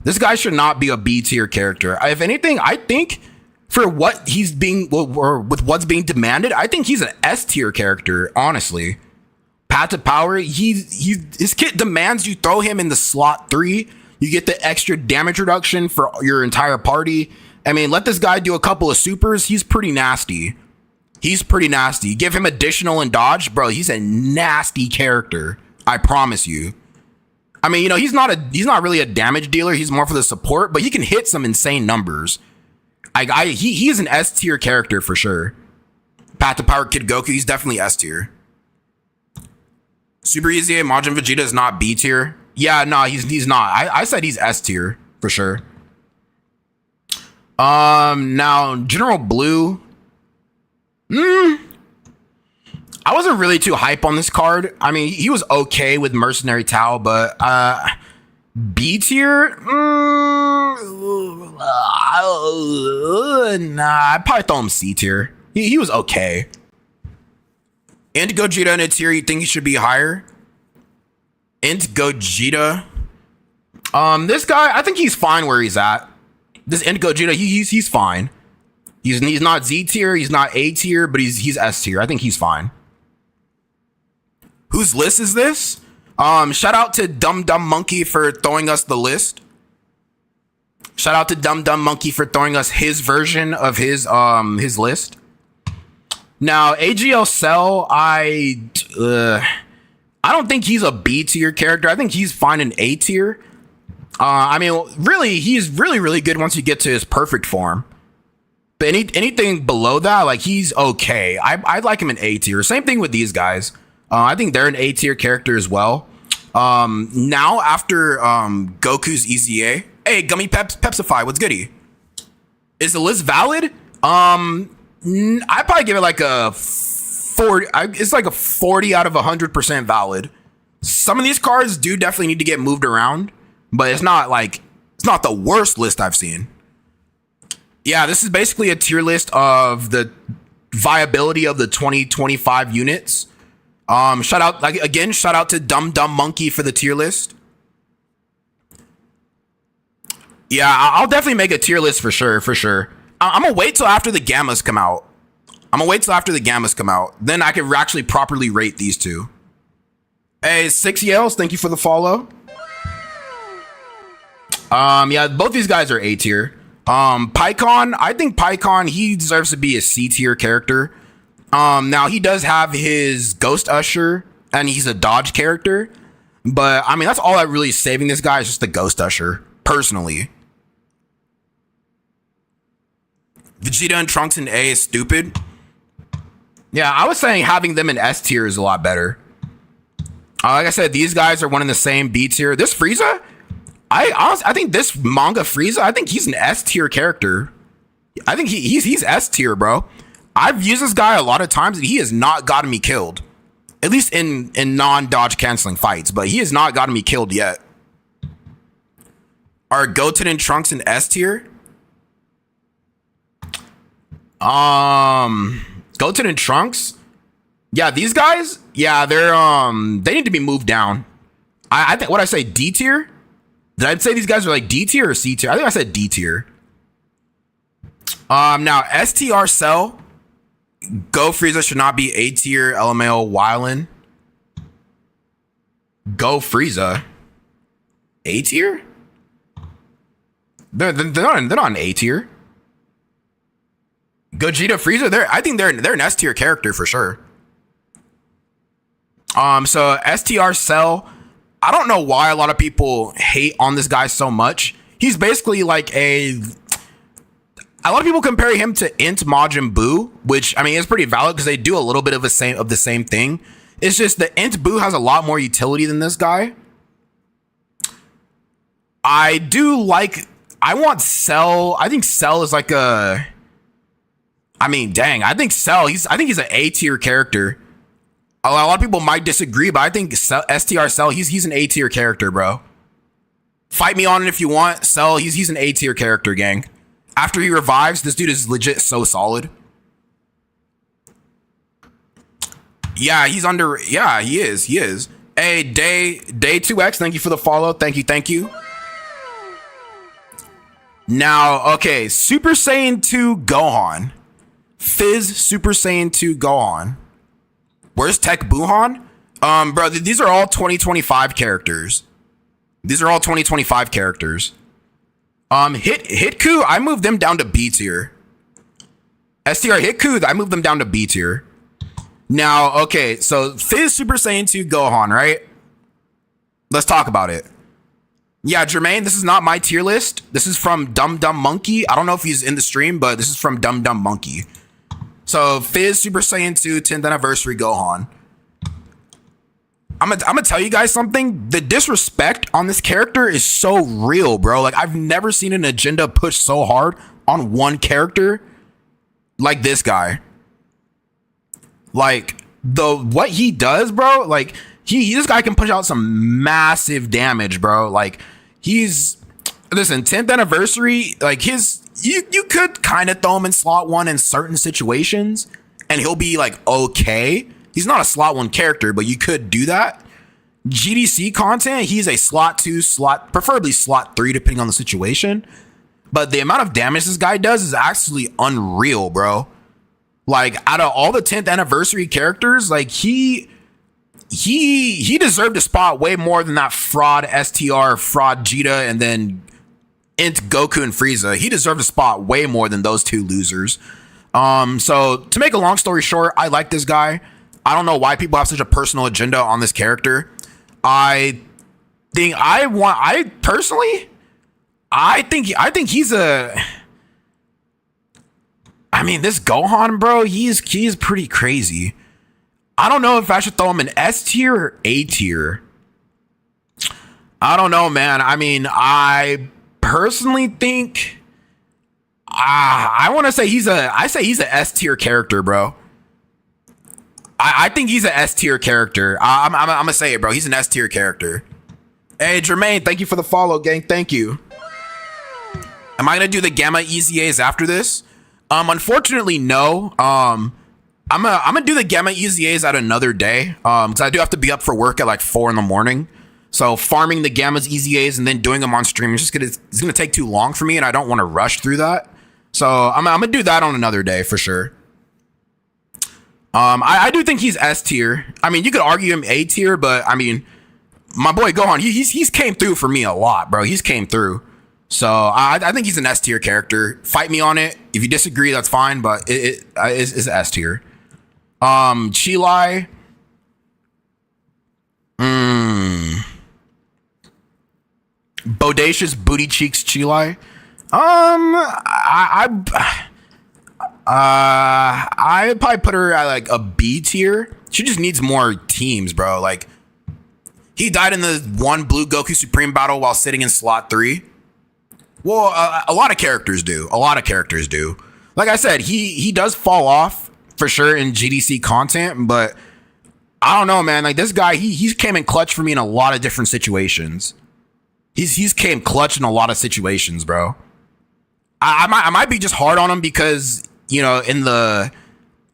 S1: This guy should not be a B tier character. If anything, I think for what he's being, or with what's being demanded, I think he's an S tier character, honestly. Path to Power, his kit demands you throw him in the slot 3. You get the extra damage reduction for your entire party. I mean, let this guy do a couple of supers. He's pretty nasty. He's pretty nasty. Give him additional and dodge, bro. He's a nasty character. I promise you. I mean, he's not really a damage dealer. He's more for the support, but he can hit some insane numbers. He's an S tier character for sure. Path to Power Kid Goku, he's definitely S tier. Super easy A, Majin Vegeta is not B tier. Yeah, no, he's not. I said he's S tier for sure. Now General Blue. I wasn't really too hype on this card. I mean, he was okay with Mercenary Tao, but B tier? Nah, I'd probably throw him C tier. He was okay. And Gogeta in a tier, you think he should be higher? And Gogeta. This guy, I think he's fine where he's at. This End Gogeta, he's fine. He's not Z tier, he's not A tier, but he's S tier. I think he's fine. Whose list is this? Shout out to Dumb Monkey for throwing us the list. Shout out to Dumb Monkey for throwing us his version of his list. Now, AGL Cell, I don't think he's a B tier character. I think he's fine in A tier. I mean, really, he's really, really good once you get to his perfect form. But anything below that, like, he's okay. I'd like him in A tier. Same thing with these guys. I think they're an A tier character as well. Now, after Goku's Easy A, hey, Gummy Pepsify, what's goody? Is the list valid? I'd probably give it like a 40. It's like a 40 out of 100% valid. Some of these cards do definitely need to get moved around, but it's not the worst list I've seen. Yeah, this is basically a tier list of the viability of the 2025 units. Shout out to Dumb Monkey for the tier list. Yeah, I'll definitely make a tier list for sure. I'm gonna wait till after the gammas come out. Then I can actually properly rate these two. Hey, 6 Yales, thank you for the follow. Yeah, both these guys are A tier. PyCon, I think PyCon, he deserves to be a C tier character. Now he does have his Ghost Usher, and he's a dodge character. But I mean, that's all that really is saving this guy is just the Ghost Usher, personally. Vegeta and Trunks in A is stupid. Yeah, I was saying having them in S tier is a lot better. Like I said, these guys are one in the same B tier. This Frieza, I think this manga Frieza, I think he's an S tier character. I think he's S tier, bro. I've used this guy a lot of times and he has not gotten me killed. At least in non-dodge canceling fights, but he has not gotten me killed yet. Are Goten and Trunks in S tier? Goten and Trunks? Yeah, these guys, yeah, they need to be moved down. I think, what I say, D tier? Did I say these guys are like D tier or C tier? I think I said D tier. Now STR Cell, Go Frieza should not be A tier. LMAO Wildin. Go Frieza, A tier? They're not an A tier. Gogeta Frieza, I think they're an S tier character for sure. So STR Cell, I don't know why a lot of people hate on this guy so much. He's basically like a lot of people compare him to Int Majin Buu, which I mean is pretty valid because they do a little bit of the same thing. It's just that Int Buu has a lot more utility than this guy. I want Cell. I think Cell is like a. I mean, dang. I think Cell. I think he's an A tier character. A lot of people might disagree, but I think STR Cell. He's an A tier character, bro. Fight me on it if you want. Cell. He's an A tier character, gang. After he revives, this dude is legit so solid. Yeah, he's under. Yeah, he is. Hey, day 2X. Thank you for the follow. Thank you. Now, okay, Super Saiyan 2 Gohan. Fizz Super Saiyan 2 Gohan. Where's Tech Buhan? Bro, these are all 2025 characters. Hitku, I moved them down to B tier. STR Hitku, I moved them down to B tier. Now, okay, so Fizz Super Saiyan 2 Gohan, right? Let's talk about it. Yeah, Jermaine, this is not my tier list. This is from Dumb Monkey. I don't know if he's in the stream, but this is from Dumb Monkey. So Fizz Super Saiyan 2 10th anniversary Gohan. I'm gonna tell you guys something. The disrespect on this character is so real, bro. Like, I've never seen an agenda push so hard on one character like this guy. Like, what he does, bro, like this guy can push out some massive damage, bro. Like, listen, 10th anniversary, like you could kind of throw him in slot 1 in certain situations and he'll be like okay. He's not a slot 1 character, but you could do that. GDC content, he's a slot 2, preferably slot 3, depending on the situation. But the amount of damage this guy does is actually unreal, bro. Like, out of all the 10th anniversary characters, like he deserved a spot way more than that fraud STR, fraud Jita, and then Int Goku and Frieza. He deserved a spot way more than those two losers. So to make a long story short, I like this guy. I don't know why people have such a personal agenda on this character. I think he's a. I mean, this Gohan, bro, he's pretty crazy. I don't know if I should throw him in S tier or A tier. I don't know, man. I mean, I personally think I want to say he's a S tier character, bro. I think he's an S tier character. I'm gonna say it, bro. He's an S tier character. Hey, Jermaine, thank you for the follow, gang. Thank you. Am I gonna do the Gamma EZAs after this? Unfortunately, no. I'm gonna do the Gamma EZAs at another day. Because I do have to be up for work at like 4 in the morning. So farming the Gamma's EZAs and then doing them on stream is it's gonna take too long for me, and I don't want to rush through that. So I'm gonna do that on another day for sure. I do think he's S tier. I mean, you could argue him A tier, but I mean, my boy Gohan, he's came through for me a lot, bro. He's came through. So I think he's an S tier character. Fight me on it. If you disagree, that's fine, but it's S tier. Chilai. Bodacious booty cheeks Chilai. I probably put her at like a B tier. She just needs more teams, bro. Like, he died in the one Blue Goku Supreme battle while sitting in slot 3. Well, a lot of characters do. A lot of characters do. Like I said, he does fall off for sure in GDC content, but I don't know, man. Like, this guy, he's came in clutch for me in a lot of different situations. He's came clutch in a lot of situations, bro. I might be just hard on him because, you know,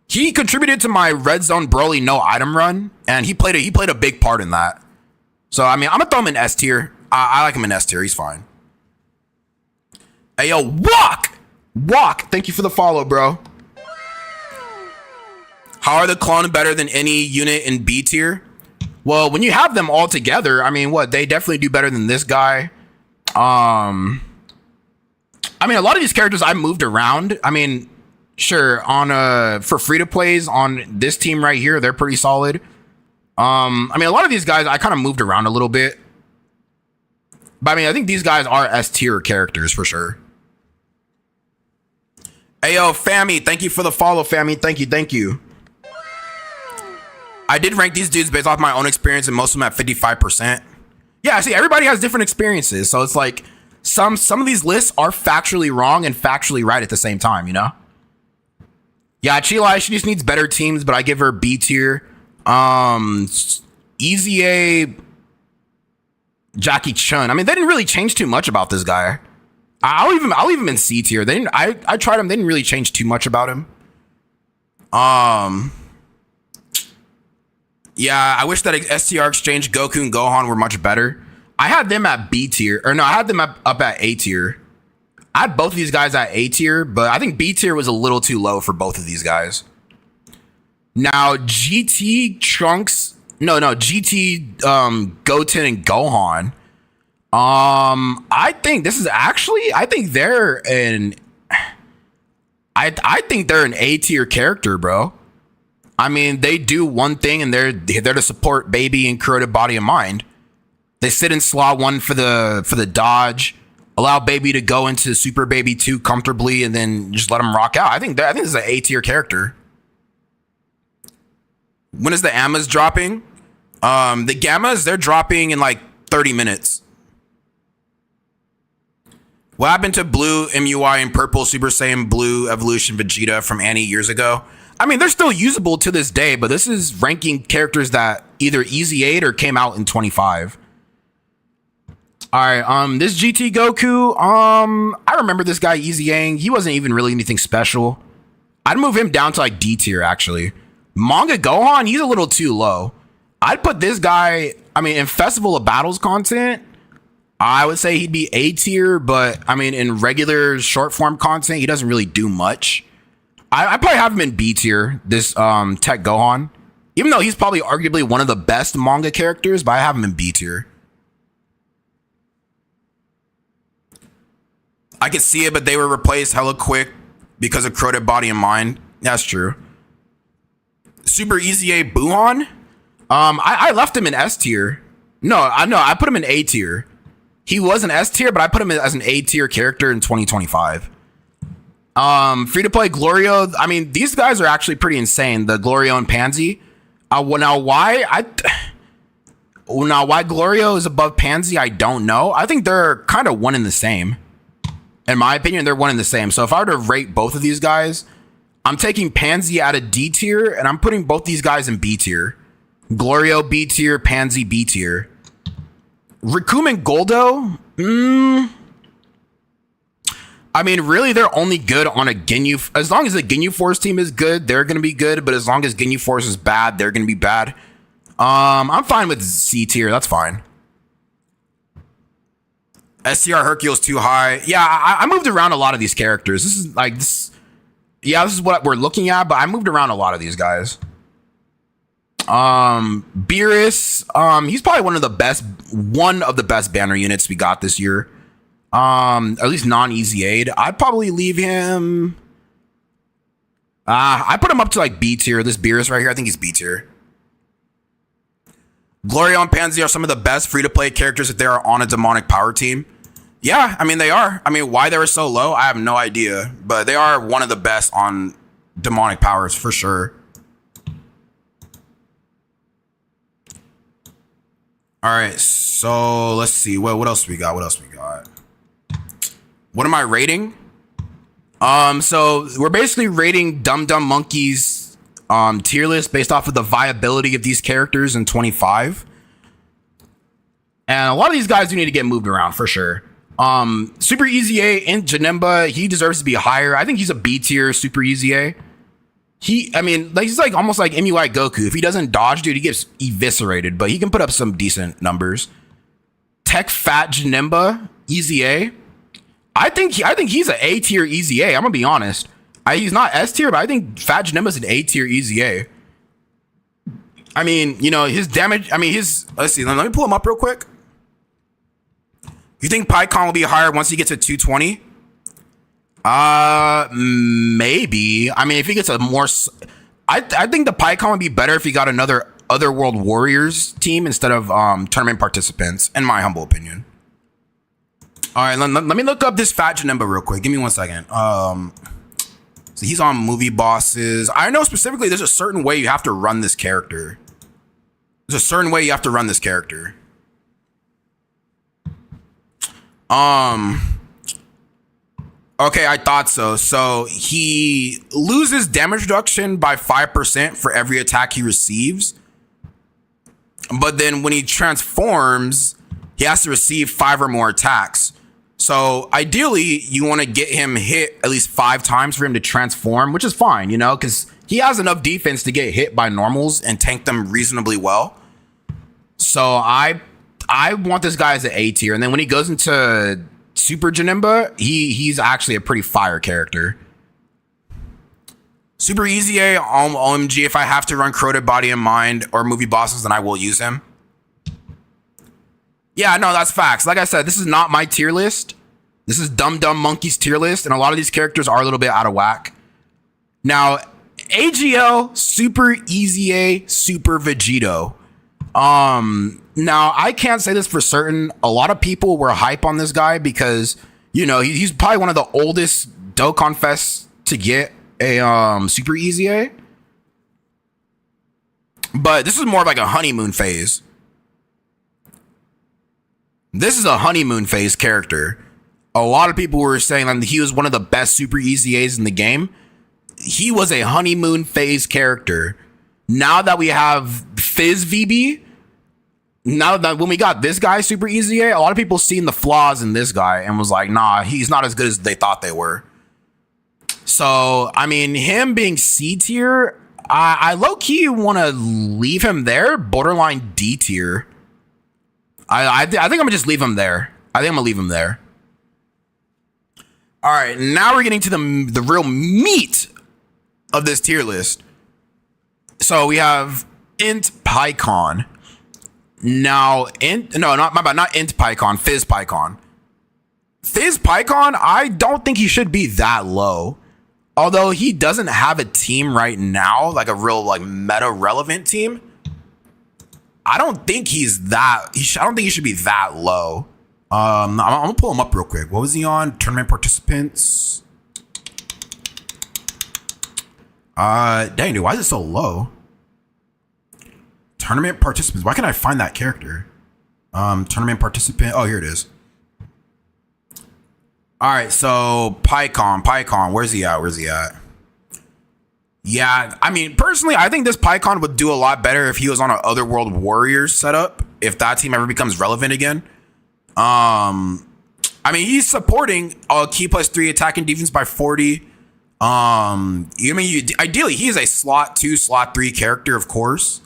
S1: he contributed to my Red Zone Broly no item run, and he played a big part in that. So I mean, I'm gonna throw him in S tier. I like him in S tier. He's fine. Hey yo, walk. Thank you for the follow, bro. How are the clone better than any unit in B tier? Well, when you have them all together, I mean, they definitely do better than this guy. I mean, a lot of these characters I moved around. I mean, sure, for free to plays on this team right here, they're pretty solid. I mean, a lot of these guys I kind of moved around a little bit. But I mean, I think these guys are S tier characters for sure. Hey yo, Fammy, thank you for the follow, Fammy. Thank you. I did rank these dudes based off my own experience, and most of them at 55%. Yeah, see, everybody has different experiences, so it's like some of these lists are factually wrong and factually right at the same time, you know? Yeah, Chilai, she just needs better teams, but I give her B tier. Easy A, Jackie Chun. I mean, they didn't really change too much about this guy. I'll leave him in C tier. I tried him. They didn't really change too much about him. Yeah, I wish that STR Exchange, Goku, and Gohan were much better. I had them at B tier, or no, I had them up at A tier. I had both of these guys at A tier, but I think B tier was a little too low for both of these guys. Now, GT Trunks, GT Goten and Gohan. I think this is actually, I think they're an A tier character, bro. I mean, they do one thing, and they're to support Baby and Corroded Body and Mind. They sit in slot 1 for the dodge, allow Baby to go into Super Baby 2 comfortably, and then just let him rock out. I think this is an A tier character. When is the Ammas dropping? The Gammas, they're dropping in like 30 minutes. What happened to Blue MUI and Purple Super Saiyan Blue Evolution Vegeta from Annie years ago? I mean, they're still usable to this day, but this is ranking characters that either Easy 8 or came out in 25. All right, this GT Goku, I remember this guy Easy Yang. He wasn't even really anything special. I'd move him down to like D tier, actually. Manga Gohan, he's a little too low. I'd put this guy, I mean, in Festival of Battles content, I would say he'd be A tier, but I mean, in regular short form content, he doesn't really do much. I probably have him in B tier, this Tech Gohan. Even though he's probably arguably one of the best manga characters, but I have him in B tier. I could see it, but they were replaced hella quick because of Corroded Body and Mind. That's true. Super Easy A Buhan? I left him in S tier. No, I put him in A tier. He was an S tier, but I put him as an A tier character in 2025. Free to play Glorio. I mean, these guys are actually pretty insane. The Glorio and Pansy. Now why Glorio is above Pansy, I don't know. I think they're kind of one and the same. In my opinion, they're one and the same. So if I were to rate both of these guys, I'm taking Pansy out of D tier, and I'm putting both these guys in B tier. Glorio B tier, Pansy B tier. Raccoon and Goldo? I mean, really, they're only good on a Ginyu. As long as the Ginyu Force team is good, they're going to be good. But as long as Ginyu Force is bad, they're going to be bad. I'm fine with C tier. That's fine. STR Hercule's too high. Yeah, I moved around a lot of these characters. This is like this. Yeah, this is what we're looking at. But I moved around a lot of these guys. Beerus. He's probably one of the best banner units we got this year. At least non-easy aid. I'd probably leave him. I put him up to like B tier. This Beerus right here, I think he's B tier. Gloria and Pansy are some of the best free-to-play characters if they are on a demonic power team. Yeah, I mean, they are. I mean, why they were so low, I have no idea. But they are one of the best on demonic powers for sure. All right, so let's see. What else we got? What am I rating? So we're basically rating Dum Dum Monkey's tier list based off of the viability of these characters in 25. And a lot of these guys do need to get moved around for sure. Super Easy A in Janemba, he deserves to be higher. I think he's a B tier Super Easy A. He's like almost like MUI Goku. If he doesn't dodge, dude, he gets eviscerated, but he can put up some decent numbers. Tech Fat Janemba, Easy A. I think he's an A tier Easy A. I'm gonna be honest. He's not S tier, but I think Fat Janemba's an A tier Easy A. I mean, you know, his damage. I mean, let's see. Let me pull him up real quick. You think PyCon will be higher once he gets to 220? Maybe. I mean, if he gets a more, I think the PyCon would be better if he got another Otherworld Warriors team instead of tournament participants, in my humble opinion. All right, let me look up this Fat Janemba real quick. Give me 1 second. So he's on movie bosses. I know specifically there's a certain way you have to run this character. Okay, I thought so. So he loses damage reduction by 5% for every attack he receives. But then when he transforms, he has to receive 5 or more attacks. So ideally, you want to get him hit at least 5 times for him to transform, which is fine, you know, because he has enough defense to get hit by normals and tank them reasonably well. So I want this guy as an A tier. And then when he goes into Super Janemba, he's actually a pretty fire character. Super Easy A, OMG, if I have to run Corroded Body and Mind or movie bosses, then I will use him. Yeah, no, that's facts. Like I said, this is not my tier list. This is Dum Dum Monkey's tier list, and a lot of these characters are a little bit out of whack. Now, AGL, Super Easy A, Super Vegito. Now, I can't say this for certain. A lot of people were hype on this guy because, you know, he's probably one of the oldest Dokkan Fests to get a Super Easy A. But this is more of like a honeymoon phase. This is a honeymoon phase character. A lot of people were saying that he was one of the best Super Easy A's in the game. He was a honeymoon phase character. Now that we have Fizz VB, now that when we got this guy Super Easy A lot of people seen the flaws in this guy and was like, nah, he's not as good as they thought they were. So, I mean, him being C tier, I low-key want to leave him there, borderline D tier. I think I'm gonna just leave him there. I think I'm gonna leave him there. All right, now we're getting to the real meat of this tier list. So we have Int PyCon. Now, not Int PyCon, Fizz PyCon. Fizz PyCon, I don't think he should be that low. Although he doesn't have a team right now, like a real like meta relevant team. I don't think I don't think he should be that low. I'm gonna pull him up real quick. What was he on? Tournament participants. Dang, dude, why is it so low? Tournament participants. Why can't I find that character? Tournament participant. Oh, here it is. All right, so PyCon. Where's he at? Yeah, I mean, personally, I think this PyCon would do a lot better if he was on an Otherworld Warriors setup, if that team ever becomes relevant again. I mean, he's supporting key +3 attack and defense by 40. Ideally, he is a slot 2, slot 3 character, of course.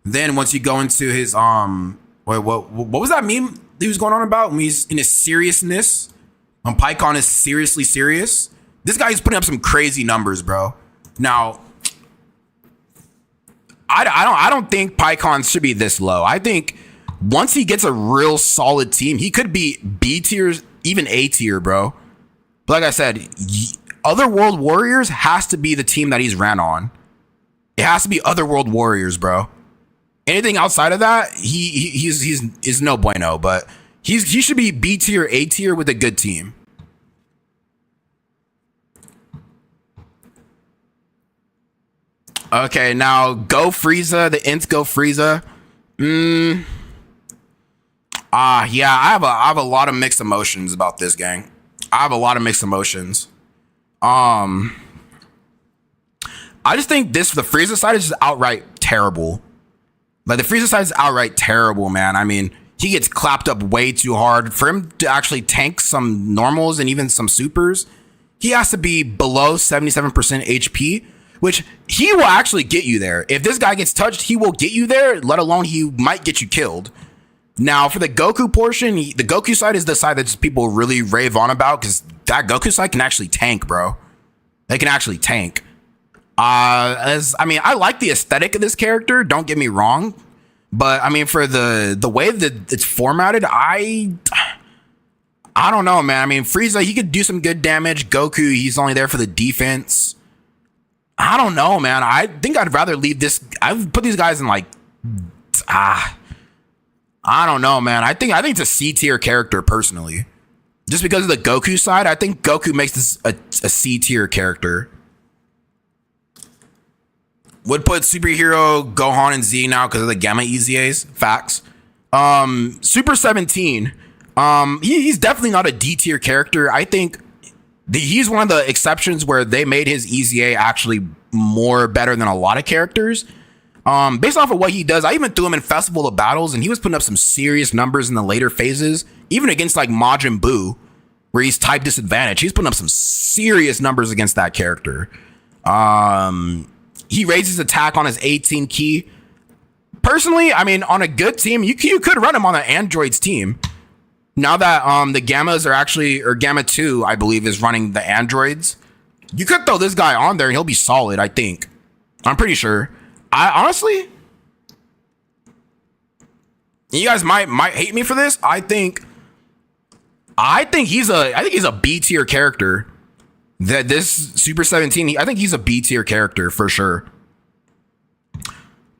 S1: Then once you go into his what was that meme he was going on about when he's in his seriousness? When PyCon is seriously serious, this guy is putting up some crazy numbers, bro. Now, I don't think PyCon should be this low. I think once he gets a real solid team, he could be B tier, even A tier, bro. But like I said, Otherworld Warriors has to be the team that he's ran on. It has to be Otherworld Warriors, bro. Anything outside of that, he's no bueno. But he should be B tier, A tier with a good team. Okay, now Go Frieza, the Int Go Frieza. Yeah, I have a lot of mixed emotions about this, gang. I have a lot of mixed emotions. I just think the Frieza side is just outright terrible. Like, the Frieza side is outright terrible, man. I mean, he gets clapped up way too hard. For him to actually tank some normals and even some supers, he has to be below 77% HP, which he will actually get you there. If this guy gets touched, he will get you there, let alone he might get you killed. Now, for the Goku portion, the Goku side is the side that people really rave on about, because that Goku side can actually tank, bro. They can actually tank. I like the aesthetic of this character, don't get me wrong. But, I mean, for the way that it's formatted, I don't know, man. I mean, Frieza, he could do some good damage. Goku, he's only there for the defense. I don't know, man. I think I'd rather leave this. I've put these guys in like, I don't know, man. I think it's a C tier character personally. Just because of the Goku side, I think Goku makes this a C tier character. Would put superhero Gohan and Z now because of the Gamma EZAs. Facts. Super 17. He's definitely not a D tier character. I think he's one of the exceptions where they made his EZA actually more better than a lot of characters. Based off of what he does, I even threw him in Festival of Battles, and he was putting up some serious numbers in the later phases, even against like Majin Buu, where he's type disadvantage. He's putting up some serious numbers against that character. He raises attack on his 18 key. Personally, I mean, on a good team, you could run him on an Android's team. Now that the Gammas are actually, or Gamma 2, I believe, is running the Androids, you could throw this guy on there and he'll be solid, I think. I'm pretty sure. I honestly, you guys might hate me for this. I think he's a B tier character. That this Super 17, I think he's a B tier character for sure.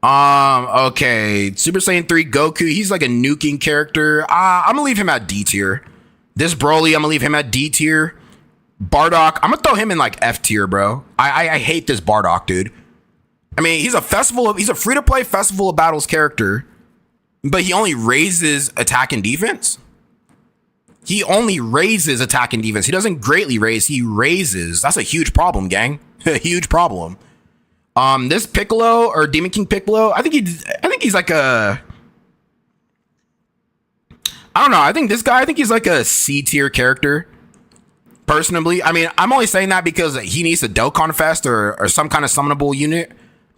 S1: Okay, Super Saiyan 3 Goku, he's like a nuking character. I'm gonna leave him at D tier. This Broly, I'm gonna leave him at D tier. Bardock, I'm gonna throw him in like F tier, bro. I hate this Bardock, dude. I mean, he's a free to play Festival of Battles character, but he only raises attack and defense. He only raises attack and defense. He doesn't greatly raise. He raises. That's a huge problem, gang. A huge problem. This Piccolo or Demon King Piccolo, I think he's like a. I don't know. I think he's like a C tier character. Personally, I mean, I'm only saying that because he needs a Dokkan Fest or some kind of summonable unit.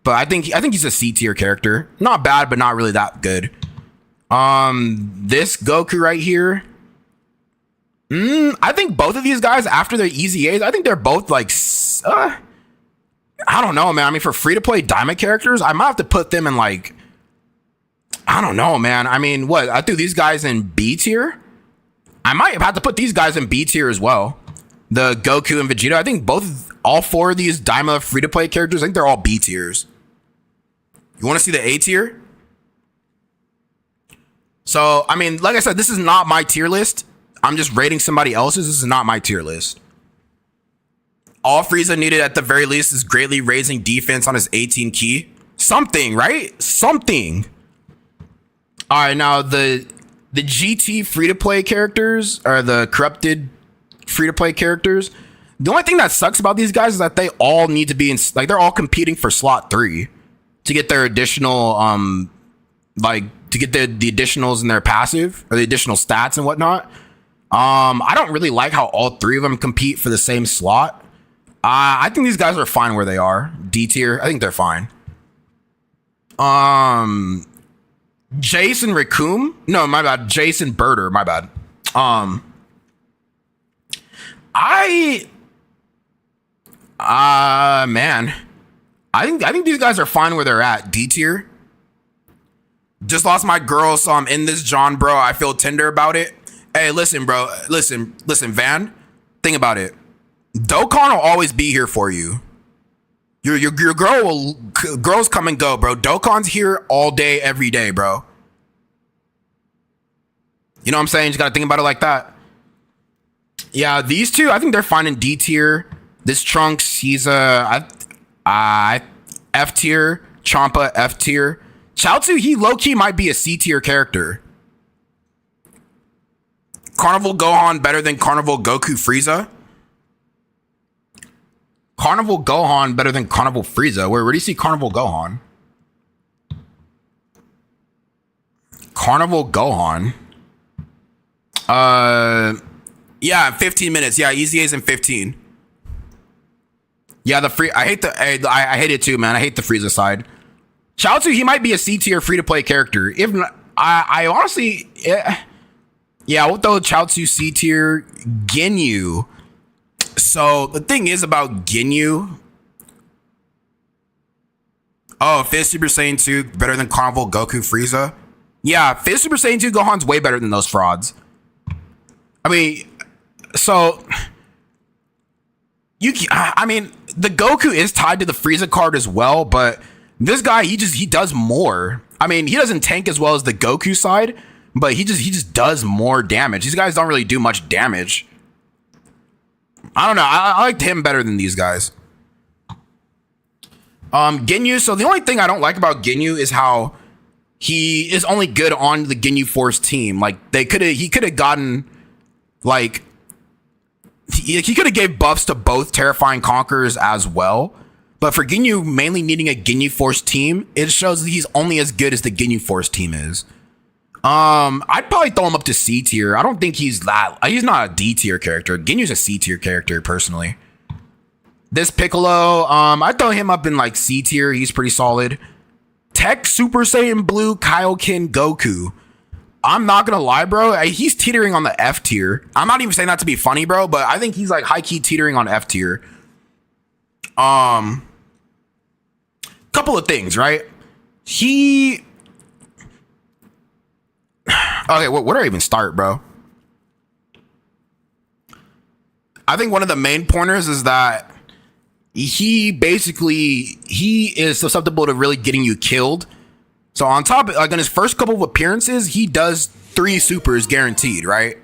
S1: But I think he's a C tier character. Not bad, but not really that good. This Goku right here. I think both of these guys, after their EZAs, I think they're both like, I don't know, man. I mean, for free-to-play Diamond characters, I might have to put them in like, I don't know, man. I mean, what? I threw these guys in B tier? I might have to put these guys in B tier as well. The Goku and Vegeta, I think all four of these Daima free-to-play characters, I think they're all B tiers. You want to see the A tier? So, I mean, like I said, this is not my tier list. I'm just rating somebody else's. This is not my tier list. All Frieza needed at the very least is greatly raising defense on his 18 key. Something, right? Something. All right, now the GT free-to-play characters, or the corrupted free-to-play characters, The only thing that sucks about these guys is that they all need to be in, like, they're all competing for slot 3 to get their additional, like, to get the additionals in their passive or the additional stats and whatnot. I don't really like how all 3 of them compete for the same slot. I think these guys are fine where they are. D tier, I think they're fine. Jason Raccoon? No, my bad. Jason Birder, my bad. Man, I think these guys are fine where they're at. D tier. Just lost my girl, so I'm in this John, bro. I feel tender about it. Hey, listen, bro. Listen, Van. Think about it. Dokkan will always be here for you. Your girl will, girls come and go, bro. Dokkan's here all day, every day, bro. You know what I'm saying? You just gotta think about it like that. Yeah, these two, I think they're fine in D tier. This Trunks, he's F tier. Champa, F tier. Chaozu, he low-key might be a C tier character. Carnival Gohan better than Carnival Goku Frieza? Carnival Gohan better than Carnival Frieza? Where do you see Carnival Gohan? Carnival Gohan. Yeah, 15 minutes. Yeah, Easy A's in 15. Yeah, I hate I hate it too, man. I hate the Frieza side. Chaozu, he might be a C tier free to play character. If not, I honestly, yeah, we'll throw Chaozu C tier. Ginyu. So the thing is about Ginyu. Oh, Fifth Super Saiyan 2 better than Carnival Goku Frieza. Yeah, Fifth Super Saiyan 2 Gohan's way better than those frauds. I mean, so I mean, the Goku is tied to the Frieza card as well, but this guy, he does more. I mean, he doesn't tank as well as the Goku side, but he just does more damage. These guys don't really do much damage. I don't know. I liked him better than these guys. Ginyu. So the only thing I don't like about Ginyu is how he is only good on the Ginyu Force team. Like he could have gotten like he could have gave buffs to both Terrifying Conquerors as well. But for Ginyu mainly needing a Ginyu Force team, it shows that he's only as good as the Ginyu Force team is. I'd probably throw him up to C tier. I don't think he's not a D tier character. Ginyu's a C tier character personally. This Piccolo, I'd throw him up in like C tier. He's pretty solid. Tech Super Saiyan Blue Kaioken Goku. I'm not gonna lie, bro. He's teetering on the F tier. I'm not even saying that to be funny, bro, but I think he's like high key teetering on F tier. Couple of things, right? Okay, where do I even start, bro? I think one of the main pointers is that he is susceptible to really getting you killed. So on top, like on his first couple of appearances, he does 3 supers guaranteed, right?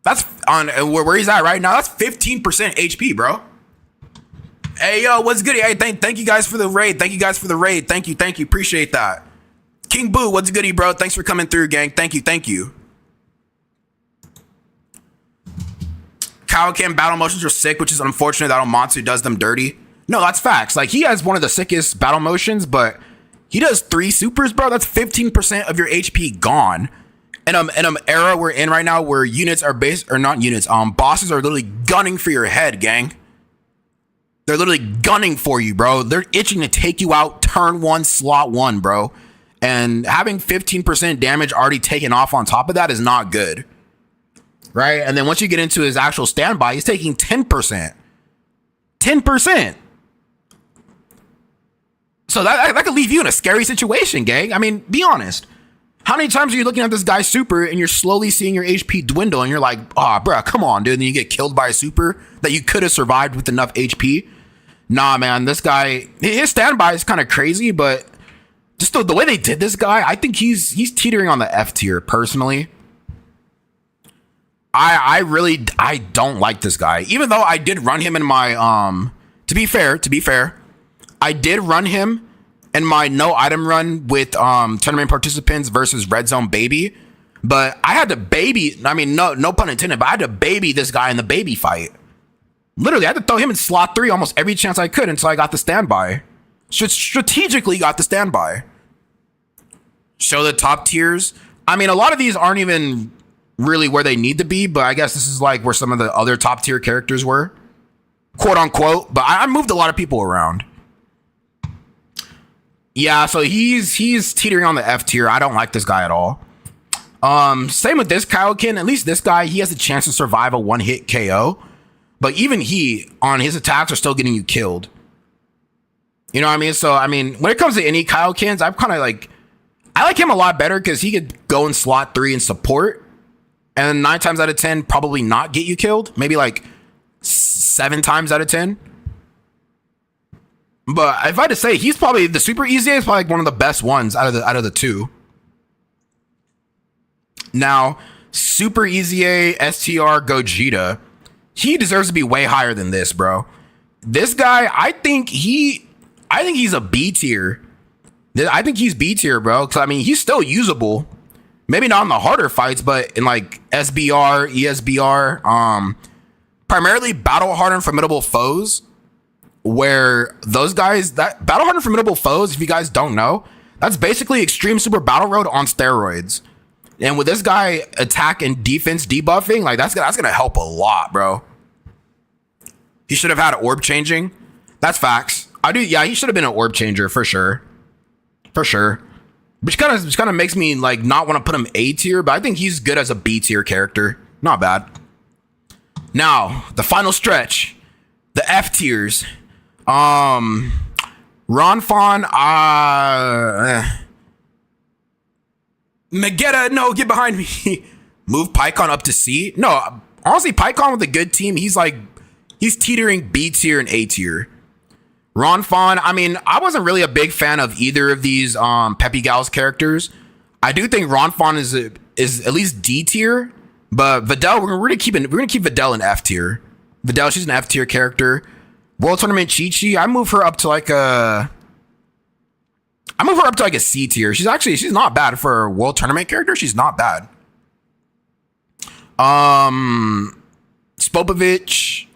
S1: That's on where he's at right now. That's 15% HP, bro. Hey, yo, what's good? Hey, thank you guys for the raid. Thank you. Appreciate that. King Boo, what's goody, bro? Thanks for coming through, gang. Thank you. Kaioken battle motions are sick, which is unfortunate that Omatsu does them dirty. No, that's facts. Like, he has one of the sickest battle motions, but he does 3 supers, bro. That's 15% of your HP gone. In an era we're in right now where bosses are literally gunning for your head, gang. They're literally gunning for you, bro. They're itching to take you out turn 1, slot 1, bro. And having 15% damage already taken off on top of that is not good. Right? And then once you get into his actual standby, he's taking 10%. 10%. So that could leave you in a scary situation, gang. I mean, be honest. How many times are you looking at this guy's super and you're slowly seeing your HP dwindle and you're like, bro, come on, dude. And then you get killed by a super that you could have survived with enough HP. Nah, man, this guy, his standby is kind of crazy, but just the way they did this guy, I think he's teetering on the F tier personally. I don't like this guy, even though I did run him in my, to be fair, I did run him in my no item run with, tournament participants versus Red Zone Baby. But I had to baby, I mean, no pun intended, but I had to baby this guy in the baby fight. Literally, I had to throw him in slot 3 almost every chance I could until I got the standby. Strategically got the standby. Show the top tiers. I mean, a lot of these aren't even really where they need to be, but I guess this is like where some of the other top tier characters were. Quote unquote. But I moved a lot of people around. Yeah, so he's teetering on the F tier. I don't like this guy at all. Same with this Kaioken. At least this guy, he has a chance to survive a one-hit KO. But even he, on his attacks, are still getting you killed. You know what I mean? So, I mean, when it comes to any Kaiokens, I'm kind of like... I like him a lot better because he could go in slot 3 and support. And 9 times out of 10, probably not get you killed. Maybe like 7 times out of 10. But if I had to say, he's probably... The Super EZA is probably like one of the best ones out of the 2. Now, Super EZA, STR, Gogeta... He deserves to be way higher than this, bro. This guy, I think he's a B tier. I think he's B tier, bro. Because, I mean, he's still usable. Maybe not in the harder fights, but in, like, SBR, ESBR, primarily Battle Hardened Formidable Foes, where those guys, that Battle Hardened Formidable Foes, if you guys don't know, that's basically Extreme Super Battle Road on steroids. And with this guy attack and defense debuffing, like, that's gonna help a lot, bro. He should have had orb changing. That's facts. Yeah, he should have been an orb changer for sure. For sure. Which kind of makes me like not want to put him A tier, but I think he's good as a B tier character. Not bad. Now, the final stretch. The F tiers. Ronfon, Megetta, no, get behind me. Move Pycon up to C. No, honestly, Pycon with a good team, he's teetering B tier and A tier. Ronfon, I mean, I wasn't really a big fan of either of these Peppy Gals characters. I do think Ronfon is at least D tier, but Videl, we're gonna keep Videl in F tier. Videl, she's an F tier character. World Tournament Chi-Chi, I move her up to like a C tier. She's not bad for a World Tournament character. She's not bad. Spopovich.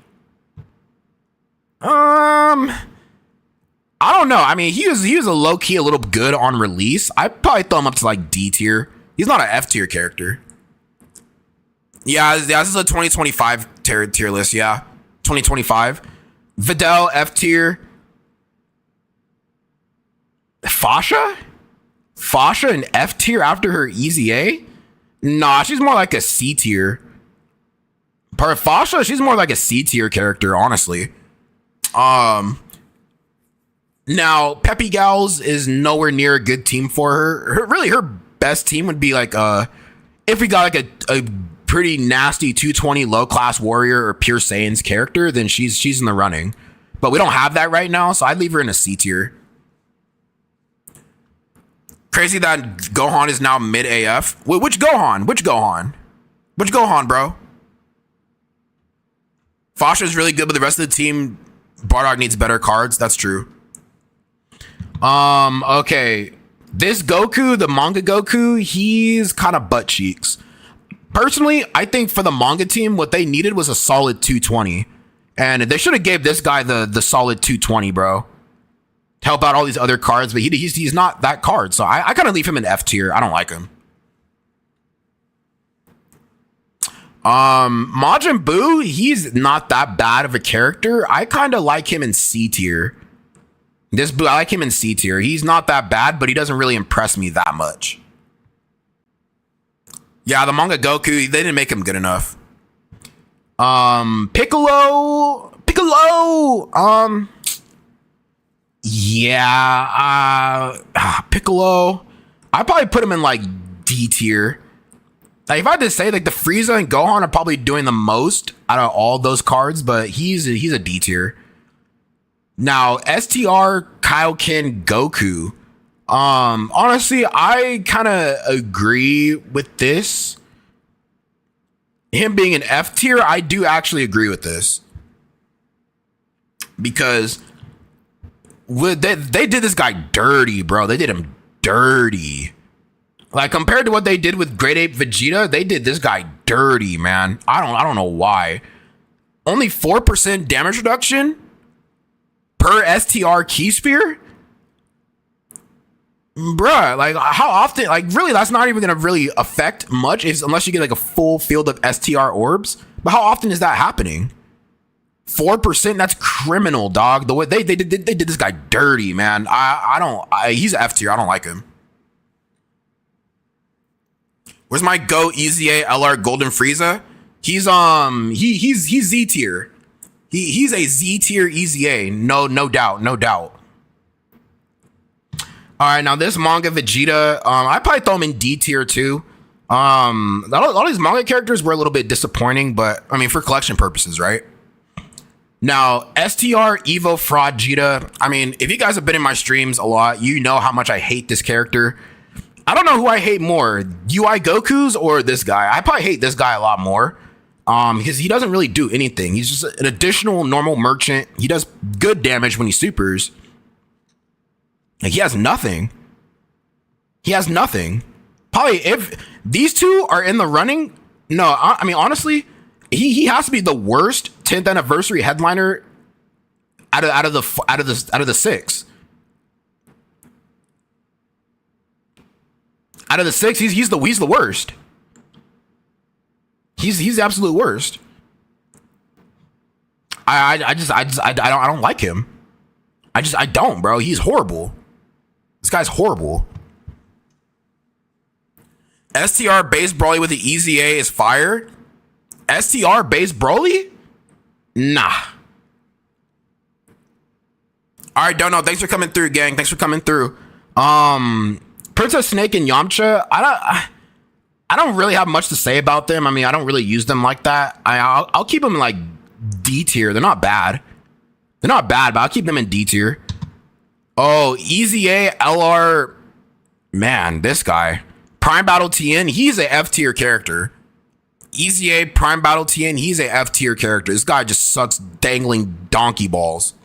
S1: I don't know. I mean, he was a low key a little good on release. I'd probably throw him up to like D tier. He's not an F tier character. Yeah, this is a 2025 tier list. Yeah, 2025. Videl F tier. Fasha in F tier after her EZA? Nah, she's more like a C tier. Fasha, she's more like a C tier character, honestly. Now Peppy Gals is nowhere near a good team for her. Her best team would be like if we got like a pretty nasty 220 low class warrior or pure Saiyan's character, then she's in the running. But we don't have that right now, so I'd leave her in a C tier. Crazy that Gohan is now mid AF. Which Gohan? Which Gohan, bro? Fasha's really good, but the rest of the team, Bardock needs better cards. That's true. Okay. This Goku, the manga Goku, he's kind of butt cheeks. Personally, I think for the manga team, what they needed was a solid 220. And they should have gave this guy the solid 220, bro. Help out all these other cards, but he's not that card. So I kind of leave him in F tier. I don't like him. Majin Buu, he's not that bad of a character. I kind of like him in C tier. This Buu, I like him in C tier. He's not that bad, but he doesn't really impress me that much. Yeah, the manga Goku, they didn't make him good enough. Piccolo. Yeah, Piccolo. I'd probably put him in like D tier. Like if I had to say, like the Frieza and Gohan are probably doing the most out of all those cards, but he's a D tier. Now STR Kaioken Goku. Honestly, I kind of agree with this. Him being an F tier, I do actually agree with this. Because they did this guy dirty, bro. They did him dirty. Like compared to what they did with Great Ape Vegeta, they did this guy dirty, man. I don't know why. Only 4% damage reduction per STR key sphere? Bruh, like how often, like really that's not even gonna really affect much unless you get like a full field of STR orbs. But how often is that happening? 4%? That's criminal, dog. The way they did this guy dirty, man. He's an F tier. I don't like him. Where's my Go EZA LR Golden Frieza? He's Z tier. He's a Z tier EZA. No doubt. All right, now this manga Vegeta, I probably throw him in D tier too. A lot of these manga characters were a little bit disappointing, but I mean for collection purposes, right? Now STR Evo Fraud Vegeta. I mean, if you guys have been in my streams a lot, you know how much I hate this character. I don't know who I hate more, UI Goku's or this guy. I probably hate this guy a lot more. Because he doesn't really do anything. He's just an additional normal merchant. He does good damage when he supers. Like, he has nothing. Probably if these two are in the running, no, I mean honestly, he has to be the worst 10th anniversary headliner out of the six. Out of the six, he's the worst. He's the absolute worst. I don't like him. I don't, bro. He's horrible. This guy's horrible. STR base Broly with the EZA is fire. STR base Broly? Nah. All right, don't know. Thanks for coming through, gang. Thanks for coming through. Princess Snake and Yamcha. I don't really have much to say about them. I mean, I don't really use them like that. I'll keep them in like D tier. They're not bad. But I'll keep them in D tier. Oh, EZA LR. Man, this guy. Prime Battle TN. He's a F tier character. EZA Prime Battle TN. He's a F tier character. This guy just sucks dangling donkey balls.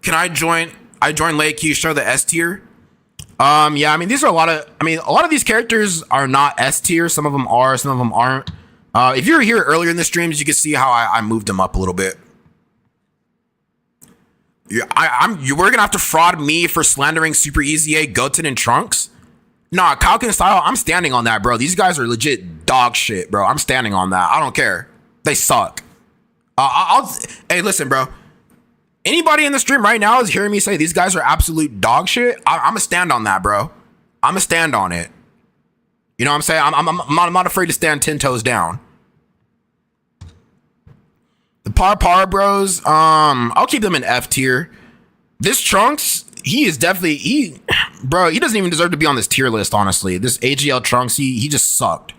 S1: Can I join? I joined late. Can you show the S tier? Yeah, I mean, a lot of these characters are not S tier. Some of them are, some of them aren't. If you were here earlier in the streams, you can see how I moved them up a little bit. Yeah, we're gonna have to fraud me for slandering Super EZA, Goten, and Trunks. Nah, Kalkin style, I'm standing on that, bro. These guys are legit dog shit, bro. I'm standing on that. I don't care. They suck. Hey, listen, bro. Anybody in the stream right now is hearing me say these guys are absolute dog shit. I'm gonna stand on that, bro. I'm gonna stand on it. You know what I'm saying? I'm not afraid to stand 10 toes down. The Par bros, I'll keep them in F tier. This Trunks, he doesn't even deserve to be on this tier list, honestly. This AGL Trunks, he just sucked.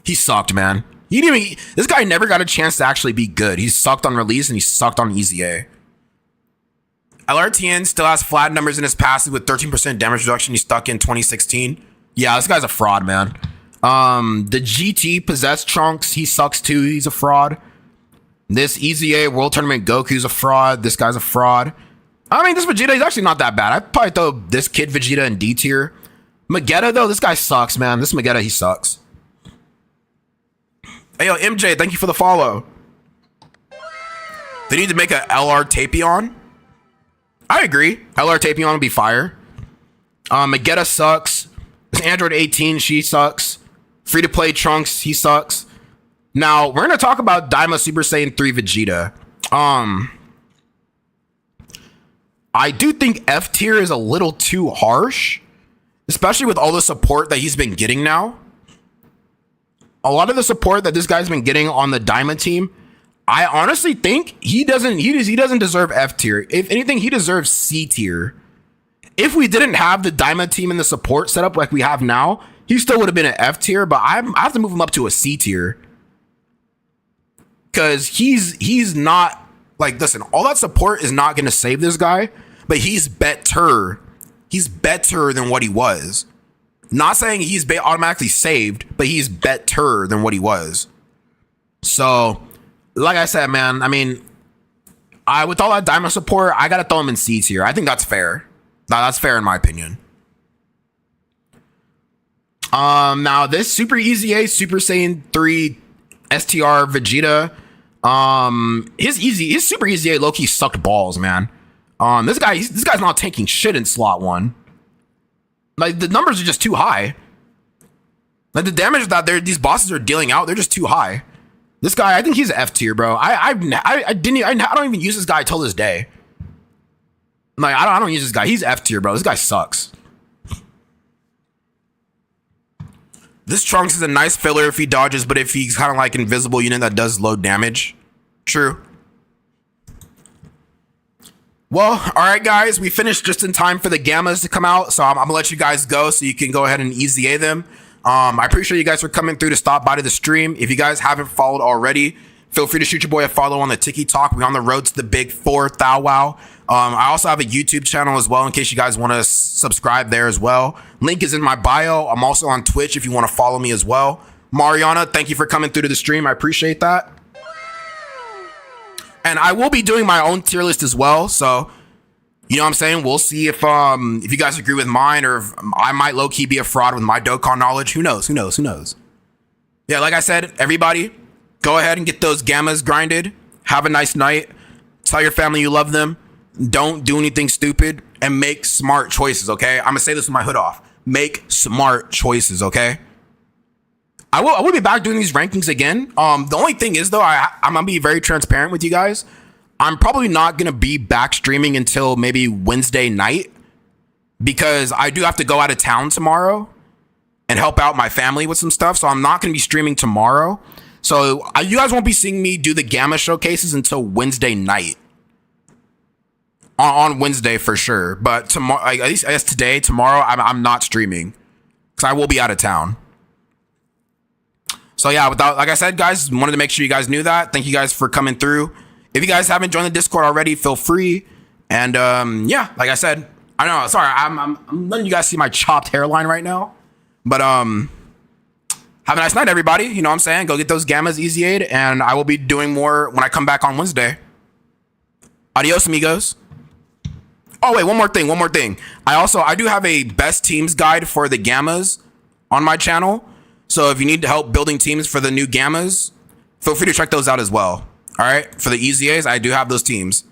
S1: He sucked, man. This guy never got a chance to actually be good. He sucked on release and he sucked on EZA. LRTN still has flat numbers in his passive with 13% damage reduction. He stuck in 2016. Yeah, this guy's a fraud, man. The GT possessed Trunks, he sucks too. He's a fraud. This EZA World Tournament Goku's a fraud. This guy's a fraud. I mean, this Vegeta, he's actually not that bad. I'd probably throw this kid Vegeta in D tier. Magetta, though, this guy sucks, man. This Magetta, he sucks. Hey, yo, MJ, thank you for the follow. They need to make a LR Tapion. I agree. LR Tapion would be fire. Magetta sucks. This Android 18, she sucks. Free to play Trunks, he sucks. Now, we're going to talk about Daima Super Saiyan 3 Vegeta. I do think F tier is a little too harsh, especially with all the support that he's been getting now. A lot of the support that this guy's been getting on the Daima team, I honestly think he doesn't deserve F tier. If anything, he deserves C tier. If we didn't have the Daima team and the support setup like we have now, he still would have been an F tier, but I have to move him up to a C tier. Because he's not, like, listen, all that support is not going to save this guy, but he's better. He's better than what he was. Not saying he's automatically saved, but he's better than what he was. So, like I said, man, I mean, with all that Daima support, I got to throw him in C tier. I think that's fair. That's fair in my opinion. Now this Super EZA Super Saiyan 3 STR Vegeta, his Super EZA low-key sucked balls, man. This guy's not taking shit in slot 1. Like, the numbers are just too high. Like, the damage that these bosses are dealing out, they're just too high. This guy, I think he's F tier, bro. I don't even use this guy till this day. Like, I don't use this guy. He's F tier, bro. This guy sucks. This Trunks is a nice filler if he dodges, but if he's kind of like invisible unit that does low damage. True. Well, all right, guys, we finished just in time for the Gammas to come out, so I'm gonna let you guys go so you can go ahead and EZA them. I appreciate you guys for coming through to stop by to the stream. If you guys haven't followed already, feel free to shoot your boy a follow on the TikTok. We're on the road to the big 4 Thou Wow. I also have a YouTube channel as well in case you guys want to subscribe there as well. Link is in my bio. I'm also on Twitch if you want to follow me as well. Mariana, thank you for coming through to the stream. I appreciate that. And I will be doing my own tier list as well. So, you know what I'm saying? We'll see if you guys agree with mine or if I might low-key be a fraud with my Dokkan knowledge. Who knows? Who knows? Who knows? Yeah, like I said, everybody, go ahead and get those Gammas grinded. Have a nice night. Tell your family you love them. Don't do anything stupid and make smart choices, okay? I'm going to say this with my hood off. Make smart choices, okay? I will be back doing these rankings again. The only thing is, though, I'm going to be very transparent with you guys. I'm probably not going to be back streaming until maybe Wednesday night because I do have to go out of town tomorrow and help out my family with some stuff. So I'm not going to be streaming tomorrow. So you guys won't be seeing me do the Gamma showcases until Wednesday night. On Wednesday for sure. But tomorrow, at least I guess today, tomorrow, I'm not streaming because I will be out of town. So yeah, like I said, guys, wanted to make sure you guys knew that. Thank you guys for coming through. If you guys haven't joined the Discord already, feel free. And yeah, like I said, I know, sorry, I'm letting you guys see my chopped hairline right now. But have a nice night, everybody. You know what I'm saying? Go get those Gammas EZA'd, and I will be doing more when I come back on Wednesday. Adios, amigos. Oh wait, one more thing. I do have a best teams guide for the Gammas on my channel. So if you need help building teams for the new Gammas, feel free to check those out as well. All right, for the EZAs, I do have those teams.